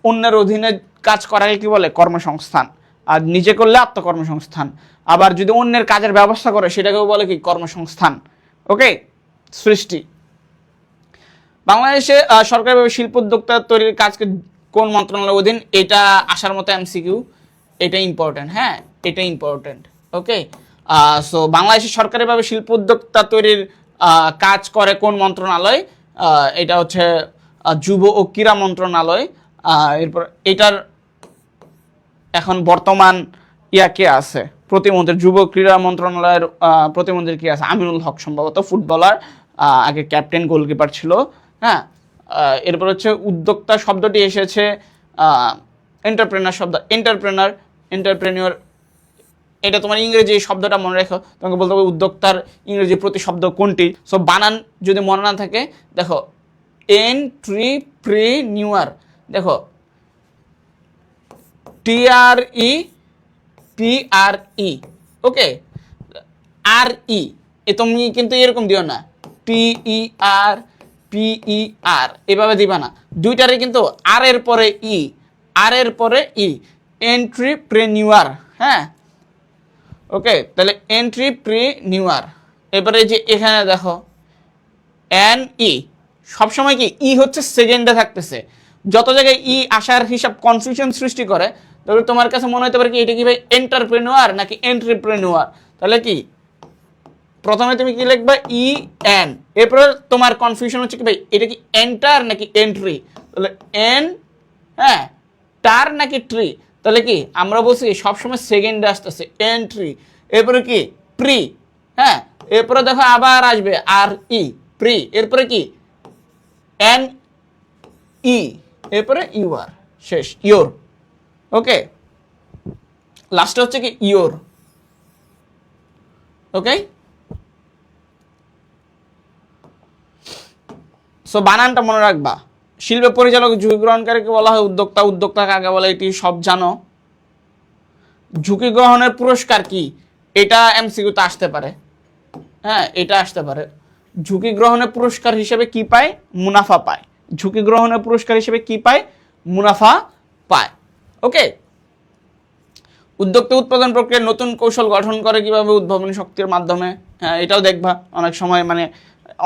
অন্যের অধীনে কাজ করাকে কি বলে? কর্মসংস্থান। আর নিজে করলে আত্মকর্মসংস্থান। আবার যদি অন্যের কাজের ব্যবস্থা করে সেটাকেও বলে কি? কর্মসংস্থান। ওকে, সৃষ্টি। বাংলাদেশে সরকারিভাবে শিল্প উদ্যোক্তা তৈরির কাজকে কোন মন্ত্রণালয়ের অধীন? এটা আসার মতো এমসিকিউ, এটা ইম্পর্টেন্ট। হ্যাঁ, এটা ইম্পর্টেন্ট। ওকে, সো বাংলাদেশে সরকারিভাবে শিল্প উদ্যোক্তা তৈরির কাজ করে কোন মন্ত্রণালয়? এটা হচ্ছে যুব ও ক্রীড়া মন্ত্রণালয়। এরপর এটার এখন বর্তমান কে আছে? প্রতিমন্ত্রী। যুব ক্রীড়া মন্ত্রণালয়ের প্রতিমন্ত্রী কি আছে? আমিনুল হক, সম্ভবত ফুটবলার, আগে ক্যাপ্টেন, গোলকিপার ছিল। হ্যাঁ, এরপর হচ্ছে উদ্যোক্তা শব্দটি এসেছে এন্টারপ্রেনার শব্দ, এন্টারপ্রেনিওর। এটা তোমার ইংরেজি শব্দটা মনে রেখো, তোমাকে বলতে হবে উদ্যোক্তার ইংরেজি প্রতিশব্দ কোনটি। সো বানান যদি মনে না থাকে, দেখো এন্ট্রিপ্রেনিউর, দেখো TREPRE। ওকে, RE এ তুমি কিন্তু এরকম দিও না, TERPER এভাবে দিবা না, দুইটারে কিন্তু আর এর পরে ই, এন্ট্রিপ্রেনিউর। হ্যাঁ, ওকে, তাহলে এন্ট্রিপ্রেনিউর। এবারে যে এখানে দেখো NE, সবসময় কি ই হচ্ছে সেকেন্ডে থাকতেছে। যত জায়গায় ই আসার হিসাব কনফিউশন সৃষ্টি করে, তাহলে তোমার কাছে মনে হতে পারে কি এটা কি ভাই এন্টারপ্রেনিউর নাকি এন্ট্রিপ্রেনিউর? তাহলে কি প্রথমে তুমি কি লিখবা? EN। এরপরে তোমার কনফিউশন হচ্ছে কি ভাই এটা কি এন্টার নাকি এন্ট্রি? তাহলে এন, হ্যাঁ, টার নাকি ট্রি? তাহলে কি আমরা বলছি সবসময় সেকেন্ডে আসতেছে এন্ট্রি। এরপরে কি প্রি, হ্যাঁ, এরপরে দেখো আবার আসবে RE, প্রি। এরপরে কি NE, এরপরে ইউর, শেষ ইয়োর। ওকে, লাস্টে হচ্ছে কি ইয়োর। ওকে, সো বানানটা মনে রাখবা। শিল্প পরিচালক ঝুঁকি গ্রহণকারীকে বলা হয় উদ্যোক্তা। উদ্যোক্তা কাকে বলে এটি সব জানো। ঝুঁকি গ্রহণের পুরস্কার কি? এটা এমসিকিউতে আসতে পারে। হ্যাঁ, এটা আসতে পারে। ঝুঁকি গ্রহণের পুরস্কার হিসেবে কি পায়? মুনাফা পায়। ঝুঁকি গ্রহণের পুরস্কার হিসেবে কি পায়? মুনাফা পায়। ওকে, উদ্যোক্তা উৎপাদন প্রক্রিয়ায় নতুন কৌশল গঠন করে কিভাবে উদ্ভাবনী শক্তির মাধ্যমে, হ্যাঁ এটাও দেখবা অনেক সময়, মানে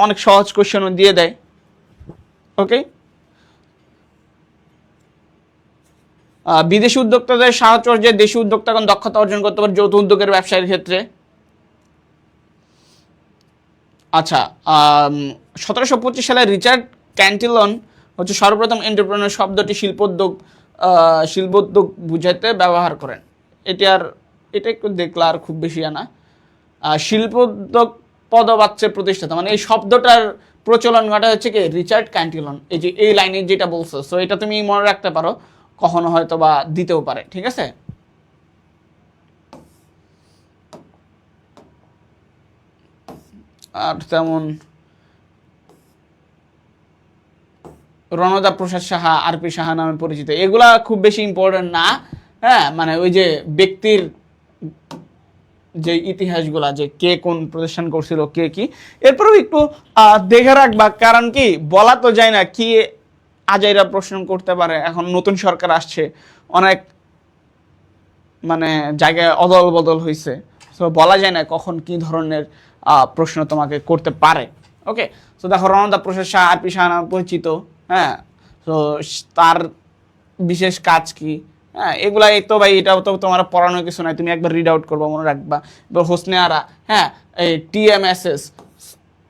অনেক সহজ কোশ্চেনও দিয়ে দেয়। ওকে, বিদেশি উদ্যোক্তাদের সাহচর্যে দেশি উদ্যোক্তাগণ দক্ষতা অর্জন করতে পারে যৌথ উদ্যোগের ব্যবসায়ের ক্ষেত্রে। আচ্ছা, 1725 সালে রিচার্ড ক্যান্টিলন হচ্ছে সর্বপ্রথম এন্টারপ্রেনার শব্দটি শিল্পোদ্যোগ বুঝাইতে ব্যবহার করেন। এটা একটু দেখলে আর খুব বেশি আনা। শিল্পোদ্যোগ পদবাচ্যের প্রতিষ্ঠাতা, মানে এই শব্দটার প্রচলন ঘটা হচ্ছে কি রিচার্ড ক্যান্টিলন, এই যে এই লাইনে যেটা বলছো, সো এটা তুমি মনে রাখতে পারো, কখনো হয়তো বা দিতেও পারে, ঠিক আছে। আর তেমন রণদা প্রসাদ সাহা, আরপি সাহা নামে পরিচিত, এগুলা খুব বেশি ইম্পর্টেন্ট না। হ্যাঁ, মানে ওই যে ব্যক্তির যে ইতিহাসগুলা, যে কে কোন প্রতিষ্ঠান করছিল, কে কি, এরপরেও একটু দেখে রাখবা, কারণ কি বলা তো যায় না কি আজাইরা প্রশ্ন করতে পারে। এখন নতুন সরকার আসছে, অনেক মানে জায়গায় অদল বদল হয়েছে, সো বলা যায় না কখন কি ধরনের প্রশ্ন তোমাকে করতে পারে। ওকে, তো দেখো রণদা প্রসাদ শাহ, আরপি শাহ নামে পরিচিত। হ্যাঁ, তো তার বিশেষ কাজ কি, হ্যাঁ এগুলা তো ভাই এটাও তো তোমার পড়ানোর কিছু নাই, তুমি একবার রিড আউট করবা, মনে রাখবা। এবার হোসনে আরা, হ্যাঁ এই টিএমএসএস,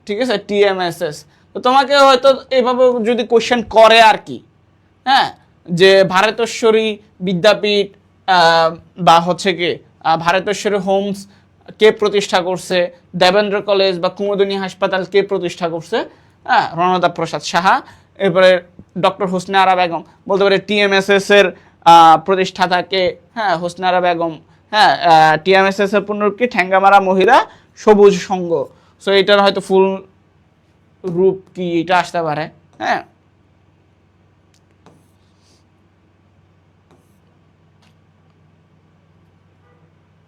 ঠিক আছে, টিএমএসএস, তো তোমাকে হয়তো এইভাবে যদি কোশ্চেন করে আর কি, হ্যাঁ যে ভারতেশ্বরী বিদ্যাপীঠ বা হচ্ছে কি ভারতেশ্বরী হোমস কে প্রতিষ্ঠা করছে, দেবেন্দ্র কলেজ বা কুমুদিনী হাসপাতাল কে প্রতিষ্ঠা করছে, হ্যাঁ রণদা প্রসাদ সাহা। এরপরে ডক্টর হোসনে আরা বেগম, বলতে পারে টিএমএসএস এর প্রতিষ্ঠাতাকে, হ্যাঁ হোসনে আরা বেগম। হ্যাঁ, টিএমএসএস এর পুনরূপকে ঠ্যাঙ্গামারা মহিলা সবুজ সংঘ, সো এটার হয়তো ফুল রূপ কি এটা আসতে পারে। হ্যাঁ,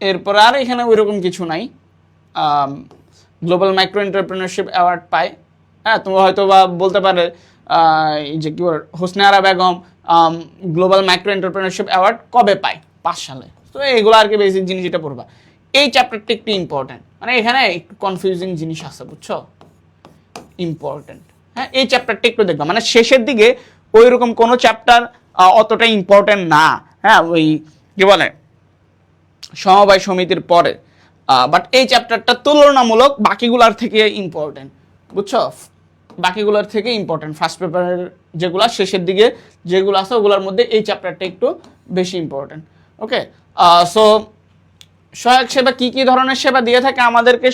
এরপর আর এখানে ওইরকম কিছু নাই। গ্লোবাল মাইক্রো এন্টারপ্রেনারশিপ অ্যাওয়ার্ড পায়। হ্যাঁ, তুমি হয়তো বা বলতে পারে যে কি বল, Hosne Ara Begum global micro entrepreneurship award কবে পায়, 5 সালে। তো এগুলো আর কি বেসিক জিনিস যেটা পড়বা। এই চ্যাপ্টারটা একটু ইম্পর্টেন্ট, মানে এখানে একটু কনফিউজিং জিনিস আছে, বুঝছো, ইম্পর্টেন্ট। হ্যাঁ, এই চ্যাপ্টারটা একটু দেখবা, মানে শেষের দিকে ওই রকম কোনো চ্যাপ্টার অতটা ইম্পর্টেন্ট না। হ্যাঁ, ওই কি বলে সমবায় সমিতির পরে, বাট এই চ্যাপ্টারটা তুলনামূলক বাকিগুলার থেকে ইম্পর্টেন্ট, বুঝছো, বাকিগুলোর থেকে ইম্পর্টেন্ট। ফার্স্ট পেপারের যেগুলো শেষের দিকে যেগুলো আছে ওগুলোর মধ্যে এই চ্যাপ্টারটা একটু বেশি ইম্পর্টেন্ট। ওকে, সো সহায়ক সেবা কি কি ধরনের সেবা দিয়ে থাকে আমাদেরকে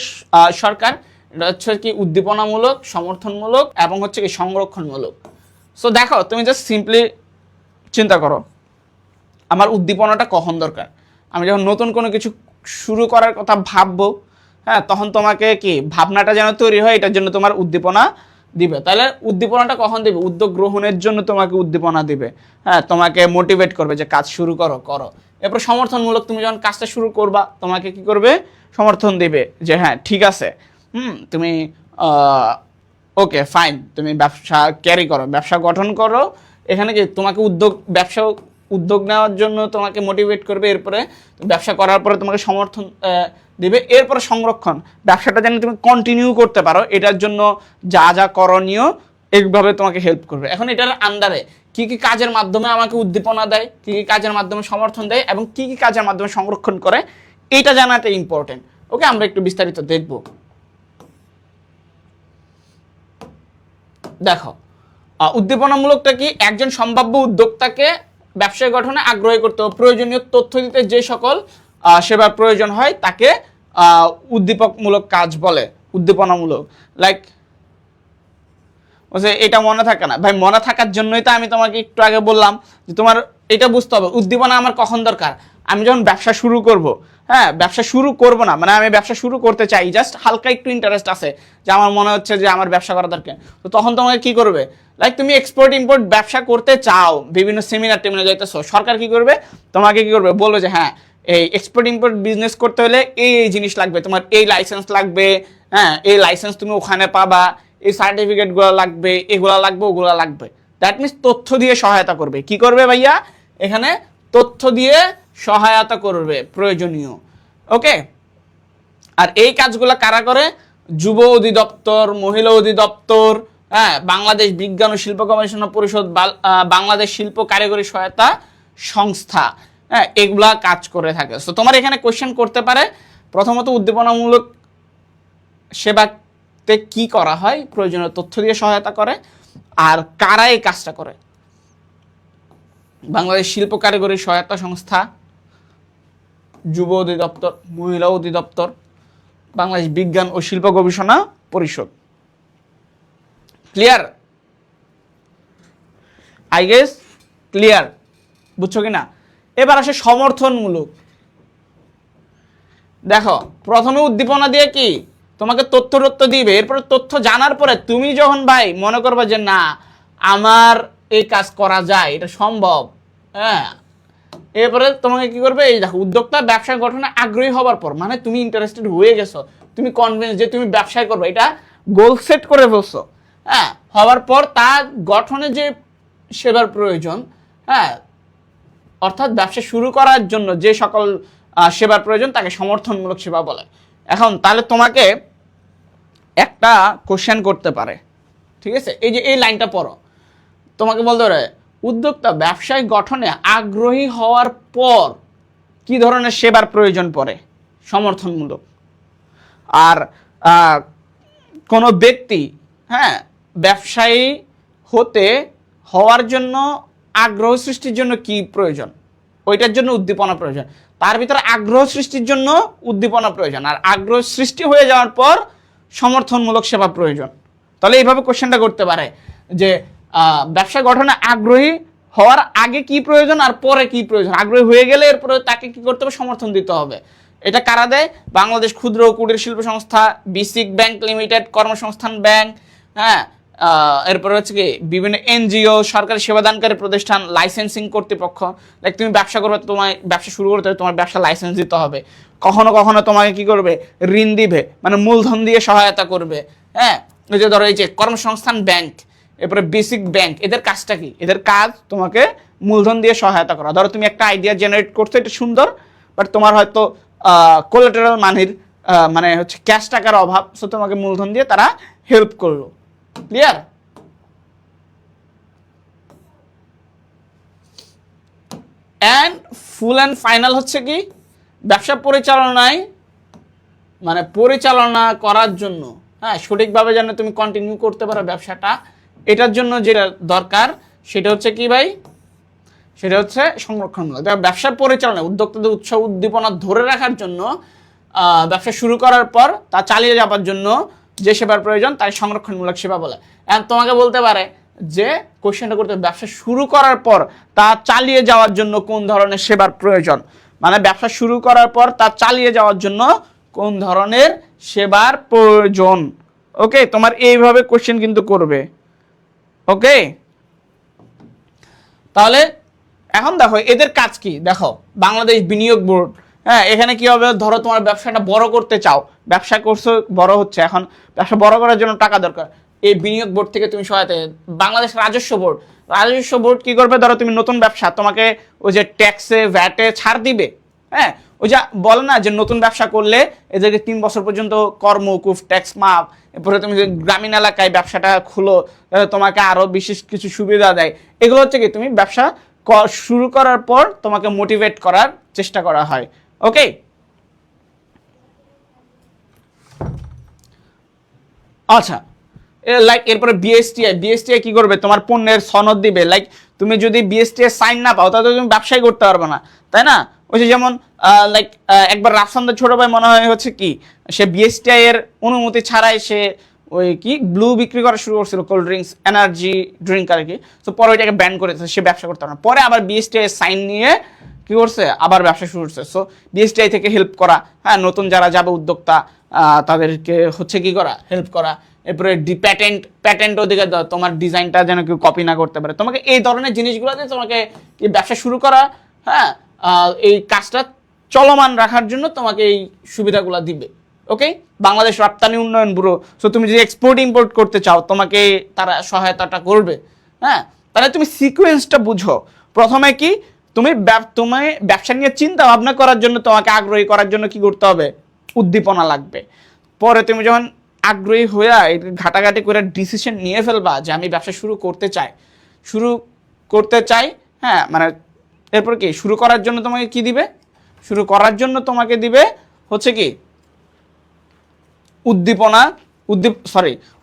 সরকার, এটা হচ্ছে কি উদ্দীপনামূলক, সমর্থনমূলক এবং হচ্ছে কি সংরক্ষণমূলক। সো দেখো, তুমি জাস্ট সিম্পলি চিন্তা করো, আমার উদ্দীপনাটা কখন দরকার, আমি যখন নতুন কোনো কিছু শুরু করার কথা ভাববো, হ্যাঁ তখন তোমাকে কি ভাবনাটা যেন তৈরি হয়, এটার জন্য তোমার উদ্দীপনা দিবে। তাহলে উদ্দীপনাটা কখন দিবে, উদ্যোগ গ্রহণের জন্য তোমাকে উদ্দীপনা দিবে, হ্যাঁ তোমাকে মোটিভেট করবে যে কাজ শুরু করো। এরপর সমর্থনমূলক, তুমি যখন কাজটা শুরু করবা তোমাকে কি করবে, সমর্থন দিবে যে হ্যাঁ ঠিক আছে, তুমি ওকে ফাইন, তুমি ব্যবসা ক্যারি করো, ব্যবসা গঠন করো। এখানে কি তোমাকে উদ্যোগ নেওয়ার জন্য তোমাকে মোটিভেট করবে, এরপরে ব্যবসা করার পরে তোমাকে সমর্থন দিবে। এরপরে সংরক্ষণ, ব্যবসাটা যেন তুমি কন্টিনিউ করতে পারো, এটার জন্য যা যা করণীয় এইভাবে তোমাকে হেল্প করবে। এখন এটার আন্ডারে কি কি কাজের মাধ্যমে আমাকে উদ্দীপনা দেয়, কি কি কাজের মাধ্যমে সমর্থন দেয় এবং কি কি কাজের মাধ্যমে সংরক্ষণ করে, এইটা জানাটা ইম্পর্টেন্ট। ওকে, আমরা একটু বিস্তারিত দেখব। দেখো, উদ্দীপনামূলকটা কি, একজন সম্ভাব্য উদ্যোক্তাকে ব্যবসায় গঠনে আগ্রহী করতে হবে, প্রয়োজনীয় তথ্য দিতে যে সকল সেবার প্রয়োজন হয় তাকে উদ্দীপকমূলক কাজ বলে, উদ্দীপনামূলক। লাইক এটা মনে থাকে না ভাই, মনে থাকার জন্যই তো আমি তোমাকে একটু আগে বললাম যে তোমার এটা বুঝতে হবে উদ্দীপনা আমার কখন দরকার, আমি যখন ব্যবসা শুরু করব। হ্যাঁ, ব্যবসা শুরু করব না, মানে আমি ব্যবসা শুরু করতে চাই, জাস্ট হালকা একটু ইন্টারেস্ট আছে যে আমার মনে হচ্ছে যে আমার ব্যবসা করা দরকার, তো তখন তোমাকে কি করবে, লাইক তুমি এক্সপোর্ট ইম্পোর্ট ব্যবসা করতে চাও, বিভিন্ন সেমিনার টেমিনার যাইতেছো, সরকার কি করবে, তোমাকে কি করবে, বলবে যে হ্যাঁ এই এক্সপোর্ট ইম্পোর্ট বিজনেস করতে হলে এই জিনিস লাগবে, তোমার এই লাইসেন্স লাগবে, হ্যাঁ এই লাইসেন্স তুমি ওখানে পাবা, এই সার্টিফিকেটগুলো লাগবে, এগুলা লাগবে, ওগুলা লাগবে। দ্যাট মিনস তথ্য দিয়ে সহায়তা করবে। কি করবে ভাইয়া, এখানে তথ্য দিয়ে সহায়তা করবে প্রয়োজনীয়। ওকে, আর এই কাজগুলো কারা করে? যুব অধিদপ্তর, মহিলা অধিদপ্তর, হ্যাঁ, বাংলাদেশ বিজ্ঞান ও শিল্প গবেষণা পরিষদ, বাংলাদেশ শিল্প কারিগরি সহায়তা সংস্থা, হ্যাঁ, এগুলা কাজ করে থাকে। সো তোমার এখানে কোশ্চেন করতে পারে প্রথমত উদ্দীপনামূলক সেবাতে কি করা হয়, প্রয়োজনীয় তথ্য দিয়ে সহায়তা করে, আর কারা এই কাজটা করে। বাংলাদেশ শিল্প কারিগরি সহায়তা সংস্থা, যুব অধিদপ্তর, মহিলা অধিদপ্তর, বাংলাদেশ বিজ্ঞান ও শিল্প গবেষণা পরিষদ। ক্লিয়ার? আই গেস ক্লিয়ার, বুঝছো কিনা? এবার আসে সমর্থনমূলক। দেখো, প্রথমে উদ্দীপনা দিয়ে কি তোমাকে তথ্য দিবে, এরপরে তথ্য জানার পরে তুমি যখন ভাই মনে করবে যে না আমার এই কাজ করা যায়, এটা সম্ভব, হ্যাঁ, এরপরে তোমাকে কি করবে, এই দেখো উদ্যোক্তা ব্যবসা গঠনে আগ্রহী হবার পর, মানে তুমি ইন্টারেস্টেড হয়ে গেছো, তুমি কনভিন্স যে তুমি ব্যবসায় করবে, এটা গোল সেট করে ফেলছো, হ্যাঁ, হওয়ার পর তার গঠনে যে সেবার প্রয়োজন, হ্যাঁ, অর্থাৎ ব্যবসা শুরু করার জন্য যে সকল সেবার প্রয়োজন তাকে সমর্থনমূলক সেবা বলে। এখন তাহলে তোমাকে একটা কোশ্চেন করতে পারে, ঠিক আছে, এই যে এই লাইনটা পড়ো, তোমাকে বলতে পারে উদ্যোক্তা ব্যবসায় গঠনে আগ্রহী হওয়ার পর কি ধরনের সেবার প্রয়োজন পড়ে, সমর্থনমূলক। আর কোনো ব্যক্তি, হ্যাঁ, ব্যবসায়ী হওয়ার জন্য আগ্রহ সৃষ্টির জন্য কি প্রয়োজন, ওইটার জন্য উদ্দীপনা প্রয়োজন। তার ভিতরে আগ্রহ সৃষ্টির জন্য উদ্দীপনা প্রয়োজন, আর আগ্রহ সৃষ্টি হয়ে যাওয়ার পর সমর্থনমূলক সেবা প্রয়োজন। তাহলে এইভাবে কোশ্চেনটা করতে পারে যে ব্যবসা গঠনে আগ্রহী হওয়ার আগে কি প্রয়োজন আর পরে কি প্রয়োজন, আগ্রহী হয়ে গেলে এরপরে তাকে কি করতে হবে, সমর্থন দিতে হবে। এটা কারা দেয়? বাংলাদেশ ক্ষুদ্র ও কুটির শিল্প সংস্থা, বিসিক ব্যাংক লিমিটেড, কর্মসংস্থান ব্যাংক, হ্যাঁ, এরপরে হচ্ছে কি বিভিন্ন এনজিও, সরকারি সেবাদানকারী প্রতিষ্ঠান, লাইসেন্সিং কর্তৃপক্ষ। লাইক তুমি ব্যবসা করবে, তোমায় ব্যবসা শুরু করতে হবে, তোমার ব্যবসা লাইসেন্স দিতে হবে। কখনো কখনো তোমাকে কি করবে, ঋণ দিবে, মানে মূলধন দিয়ে সহায়তা করবে, হ্যাঁ, ওই যে ধরো এই যে কর্মসংস্থান ব্যাংক, এরপরে বেসিক ব্যাংক, এদের কাজটা কি? এদের কাজ তোমাকে মূলধন দিয়ে সহায়তা করা। ধরো তুমি একটা আইডিয়া জেনারেট করছো, এটা সুন্দর, বাট তোমার হয়তো কোলাটেরাল মানে হচ্ছে ক্যাশ টাকার অভাব, সো তোমাকে মূলধন দিয়ে তারা হেল্প করলো। Clear? And full and final হচ্ছে কি, ব্যবসা পরিচালনায়, মানে পরিচালনা করার জন্য, হ্যাঁ, সঠিকভাবে যেন তুমি কন্টিনিউ করতে পারো ব্যবসাটা, এটার জন্য যেটা দরকার সেটা হচ্ছে কি ভাই, সেটা হচ্ছে সংরক্ষণমূলক। ব্যবসা পরিচালনা, উদ্যোক্তাদের উৎসাহ উদ্দীপনা ধরে রাখার জন্য, ব্যবসা শুরু করার পর তা চালিয়ে যাওয়ার জন্য যে সেবার প্রয়োজন তাই সংরক্ষণমূলক সেবা বলে। এখন তোমাকে বলতে পারে যে কোশ্চেনটা করতে, ব্যবসা শুরু করার পর তা চালিয়ে যাওয়ার জন্য কোন ধরনের সেবার প্রয়োজন, মানে ব্যবসা শুরু করার পর তা চালিয়ে যাওয়ার জন্য কোন ধরনের সেবার প্রয়োজন। ওকে, তোমার এইভাবে কোশ্চেন কিন্তু করবে। ওকে, তাহলে এখন দেখো এদের কাজ কি, দেখো বাংলাদেশ বিনিয়োগ বোর্ড, হ্যাঁ, এখানে কি হবে, ধরো তোমার ব্যবসাটা বড় করতে চাও, ব্যবসা করছো, বড় হচ্ছে, এখন ব্যবসা বড় করার জন্য টাকা দরকার, এই বিনিয়োগ বোর্ড থেকে তুমি সহায়তা। বাংলাদেশ রাজস্ব বোর্ড কি করবে, ধরো তুমি নতুন ব্যবসা, তোমাকে ওই যে ট্যাক্সে ভ্যাটে ছাড় দিবে, হ্যাঁ, ওই যা বলে না যে নতুন ব্যবসা করলে এদেরকে 3 বছর পর্যন্ত কর মওকুফ, ট্যাক্স মাফ। এরপরে তুমি যে গ্রামীণ এলাকায় ব্যবসাটা খুলো, তোমাকে আরো বিশেষ কিছু সুবিধা দেয়। এগুলো হচ্ছে কি, তুমি ব্যবসা শুরু করার পর তোমাকে মোটিভেট করার চেষ্টা করা হয়। ওকে, আচ্ছা, লাইক এরপরে বিএসটিআই কি করবে, তোমার পণ্যের সনদ দিবে। লাইক তুমি যদি বিএসটিআই সাইন না পাও তাহলে তুমি ব্যবসায় করতে পারবে না, তাই না? ওই যে যেমন লাইক একবার রাফসানদের ছোট ভাই মনে হয় হচ্ছে কি, সে বিএসটিআই এর অনুমতি ছাড়াই সে ওই কি ব্লু বিক্রি করা শুরু করছিল, কোল্ড ড্রিঙ্কস, এনার্জি ড্রিঙ্ক আর কি। তো পরে ওইটাকে ব্যান করেছে, সে ব্যবসা করতে পারে না। পরে আবার বিএসটিআই সাইন নিয়ে কি করছে, আবার ব্যবসা শুরু করছে। সো বিএসটিআই থেকে হেল্প করা, হ্যাঁ, নতুন যারা যাবে উদ্যোক্তা তাদেরকে হচ্ছে কি করা, হেল্প করা। এরপরে প্যাটেন্ট অধিকার দেওয়া, তোমার ডিজাইনটা যেন কেউ কপি না করতে পারে। তোমাকে এই ধরনের জিনিসগুলো দিয়ে তোমাকে কি ব্যবসা শুরু করা, হ্যাঁ, এই কাজটা চলমান রাখার জন্য তোমাকে এই সুবিধাগুলো দিবে। ওকে, বাংলাদেশ রপ্তানি উন্নয়ন ব্যুরো, সো তুমি যদি এক্সপোর্ট ইম্পোর্ট করতে চাও তোমাকে তারা সহায়তাটা করবে। হ্যাঁ, তাহলে তুমি সিকোয়েন্সটা বুঝো। প্রথমে কি, তুমি ব্যবসা নিয়ে চিন্তা ভাবনা করার জন্য, তোমাকে আগ্রহী করার জন্য কি করতে হবে? উদ্দীপনা লাগবে। পরে তুমি যখন আগ্রহী হয়ে ঘাটাঘাটি করে ডিসিশন নিয়ে ফেলবা যে আমি ব্যবসা শুরু করতে চাই, হ্যাঁ, মানে এরপর কি শুরু করার জন্য তোমাকে কি দিবে? শুরু করার জন্য তোমাকে দিবে হচ্ছে কি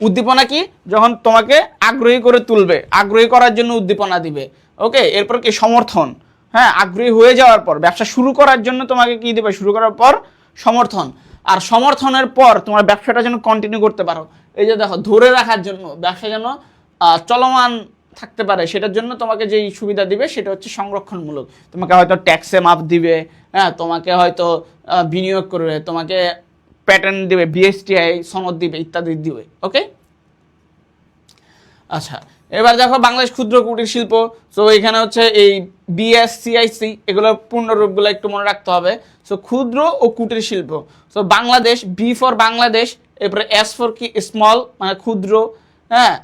উদ্দীপনা কি? যখন তোমাকে আগ্রহী করে তুলবে, আগ্রহী করার জন্য উদ্দীপনা দিবে। ওকে, এরপর কি সমর্থন। হ্যাঁ, আগ্রহী হয়ে যাওয়ার পর ব্যবসা শুরু করার জন্য তোমাকে কি দিবে? শুরু করার পর সমর্থন। আর সমর্থনের পর তোমার ব্যবসাটা যেন কন্টিনিউ করতে পারো, এই যে দেখো, ধরে রাখার জন্য ব্যবসা যেন চলমান থাকতে পারে, সেটার জন্য তোমাকে যেই সুবিধা দিবে সেটা হচ্ছে সংরক্ষণমূলক। তোমাকে হয়তো ট্যাক্সে মাফ দিবে, হ্যাঁ, তোমাকে হয়তো বিনিয়োগ করবে, তোমাকে প্যাটার্ন দিবে, বিএসটিআই সনদ দিবে, ইত্যাদি দিবে। ওকে, আচ্ছা, এবার দেখো বাংলাদেশ ক্ষুদ্র কুটির শিল্প। সো এখানে হচ্ছে এই বিএসসিআইসি, এগুলোর পূর্ণরূপগুলো একটু মনে রাখতে হবে। সো ক্ষুদ্র ও কুটির শিল্প। So Bangladesh, B for Bangladesh, এরপরে এস ফর কি স্মল, মানে ক্ষুদ্র, হ্যাঁ,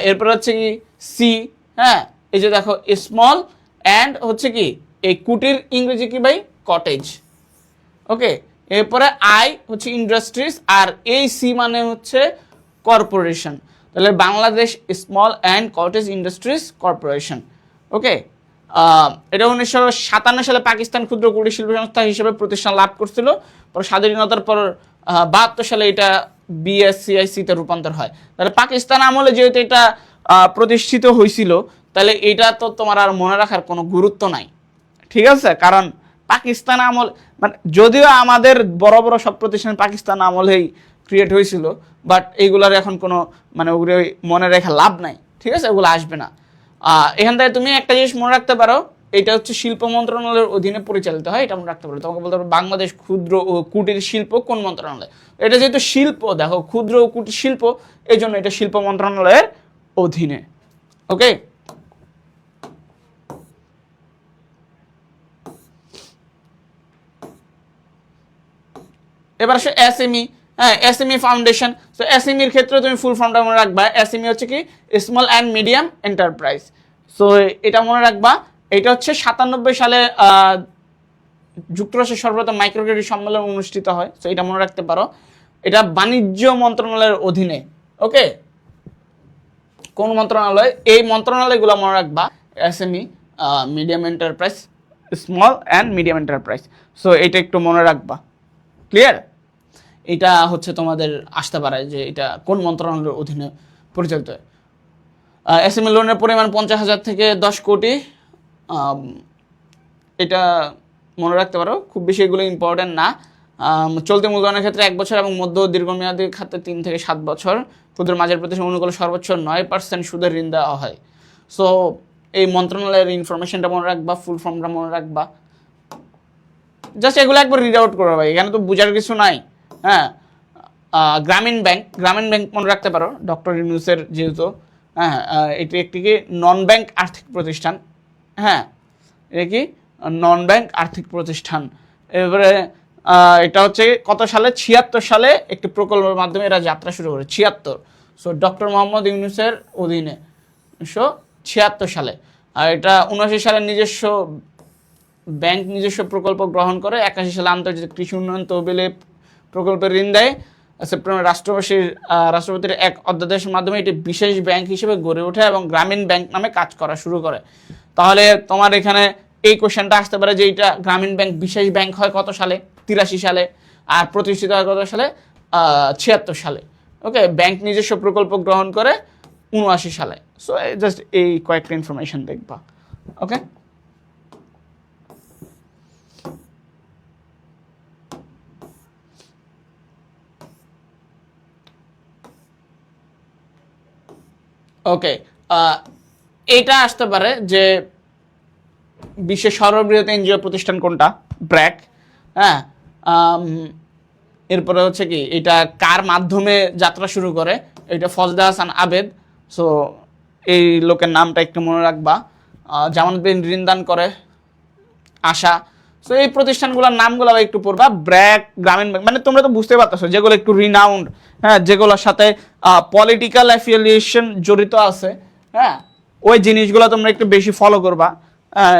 এরপরে হচ্ছে কি সি, হ্যাঁ, এই যে দেখো স্মল, অ্যান্ড হচ্ছে কি এই কুটির ইংরেজি কি ভাই? কটেজ। ওকে, এরপরে আই হচ্ছে ইন্ডাস্ট্রিজ, আর এই সি মানে হচ্ছে কর্পোরেশন। তাহলে Bangladesh small and cottage industries corporation. Okay, এটা 1957 সালে পাকিস্তান ক্ষুদ্র কুটির শিল্প সংস্থা হিসেবে প্রতিষ্ঠান লাভ করছিল। পর স্বাধীনতার পর 72 সালে এটা বিএসসিআইসিতে রূপান্তর হয়। তাহলে পাকিস্তান আমলে যেহেতু এটা প্রতিষ্ঠিত হয়েছিল, তাহলে এটা তো তোমার আর মনে রাখার কোনো গুরুত্ব নাই, ঠিক আছে? কারণ পাকিস্তান আমল, মানে যদিও আমাদের বড় বড় সব প্রতিষ্ঠান পাকিস্তান আমলেই ক্রিয়েট হয়েছিল, বাট এইগুলার এখন কোনো মানে ওগুলো মনে রেখে লাভ নাই, ঠিক আছে? ওগুলো আসবে না। এখান থেকে তুমি একটা জিনিস মনে রাখতে পারো, এটা হচ্ছে শিল্প মন্ত্রণালয়ের অধীনে পরিচালিত হয়, এটা মনে রাখতে পারো। তোমাকে বলতে পারো বাংলাদেশ ক্ষুদ্র ও কুটির শিল্প কোন মন্ত্রণালয়? এটা যেহেতু শিল্প, দেখো ক্ষুদ্র ও কুটির শিল্প, এই জন্য এটা শিল্প মন্ত্রণালয়ের অধীনে। ওকে, এবার আসে এসএমই। হ্যাঁ, এসএমই ফাউন্ডেশন। তো এসএমইর ক্ষেত্রে তুমি ফুল ফর্মটা মনে রাখবা। এসএমই হচ্ছে কি small and medium enterprise. So এটা মনে রাখবা। এটা হচ্ছে 97 সালে যুক্তরাষ্ট্রের সর্বপ্রথম মাইক্রো ক্রেডিট সম্মেলন অনুষ্ঠিত হয়। সো এটা মনে রাখতে পারো। এটা বাণিজ্য মন্ত্রণালয়ের অধীনে। ওকে, কোন মন্ত্রণালয়? এই মন্ত্রণালয়গুলো মনে রাখবা। SME, medium enterprise, small and medium enterprise. So এটা একটু মনে রাখবা। ক্লিয়ার? এটা হচ্ছে তোমাদের আসতে পারে যে এটা কোন মন্ত্রণালয়ের অধীনে পরিচালিত হয়। এসএমই লোনের পরিমাণ 50,000 থেকে 10 কোটি। এটা মনে রাখতে পারো, খুব বেশি এগুলো ইম্পর্টেন্ট না। চলতি মূলধনের ক্ষেত্রে 1 বছর এবং মধ্য দীর্ঘমেয়াদী খাতে 3 থেকে 7 বছর। ক্ষুদ্র মাঝারি প্রতিষ্ঠান অনুকূলে সর্বোচ্চ 9% সুদের ঋণ দেওয়া হয়। সো এই মন্ত্রণালয়ের ইনফরমেশনটা মনে রাখবা, ফুল ফর্মটা মনে রাখবা। জাস্ট এগুলো একবার রিড আউট করো ভাই, এখানে তো বোঝার কিছু নাই। হ্যাঁ, গ্রামীণ ব্যাংক মনে রাখতে পারো, ডক্টর ইউনূসের যেহেতু। হ্যাঁ, এটি একটি কি নন ব্যাংক আর্থিক প্রতিষ্ঠান। হ্যাঁ, এটা কি নন ব্যাংক আর্থিক প্রতিষ্ঠান। এবারে এটা হচ্ছে কত সালে? 76 সালে একটি প্রকল্পের মাধ্যমে এরা যাত্রা শুরু করে। 76। সো ডক্টর মোহাম্মদ ইউনূসের অধীনে 1976 সালে। আর এটা 79 সালে নিজস্ব প্রকল্প গ্রহণ করে। 81 সালে আন্তর্জাতিক কৃষি উন্নয়ন তহবিলে প্রকল্পের ঋণ দেয়। সেপ্টেম্বর রাষ্ট্রপতির এক অধ্যাদেশের মাধ্যমে এটি বিশেষ ব্যাংক হিসেবে গড়ে ওঠে এবং গ্রামীণ ব্যাংক নামে কাজ করা শুরু করে। তাহলে তোমার এখানে এই কোশ্চেনটা আসতে পারে যে এটা গ্রামীণ ব্যাংক বিশেষ ব্যাংক হয় কত সালে? 83 সালে। আর প্রতিষ্ঠিত হয় কত সালে? 76 সালে। ওকে, ব্যাংক নিজস্ব প্রকল্প গ্রহণ করে 79 সালে। সো জাস্ট এই কয়েকটা ইনফরমেশন দেখবা। ওকে, ওকে, এটা আসতে পারে যে বিশ্বের সর্ববৃহৎ এনজিও প্রতিষ্ঠান কোনটা? ব্র্যাক। হ্যাঁ, এরপরে হচ্ছে কি এটা কার মাধ্যমে যাত্রা শুরু করে? এটা ফজলে হাসান আবেদ। সো এই লোকের নামটা একটু মনে রাখবা। জামানত বিন ঋণ দান করে আশা। সো এই প্রতিষ্ঠানগুলোর নামগুলো একটু পড়বা। ব্র্যাক, গ্রামীণ ব্যাংক, মানে তোমরা তো বুঝতে পারতেছো যেগুলো একটু রিনাউন্ড, হ্যাঁ, যেগুলোর সাথে পলিটিক্যাল অ্যাফিলিয়েশন জড়িত আছে, হ্যাঁ, ওই জিনিসগুলো তোমরা একটু বেশি ফলো করবা।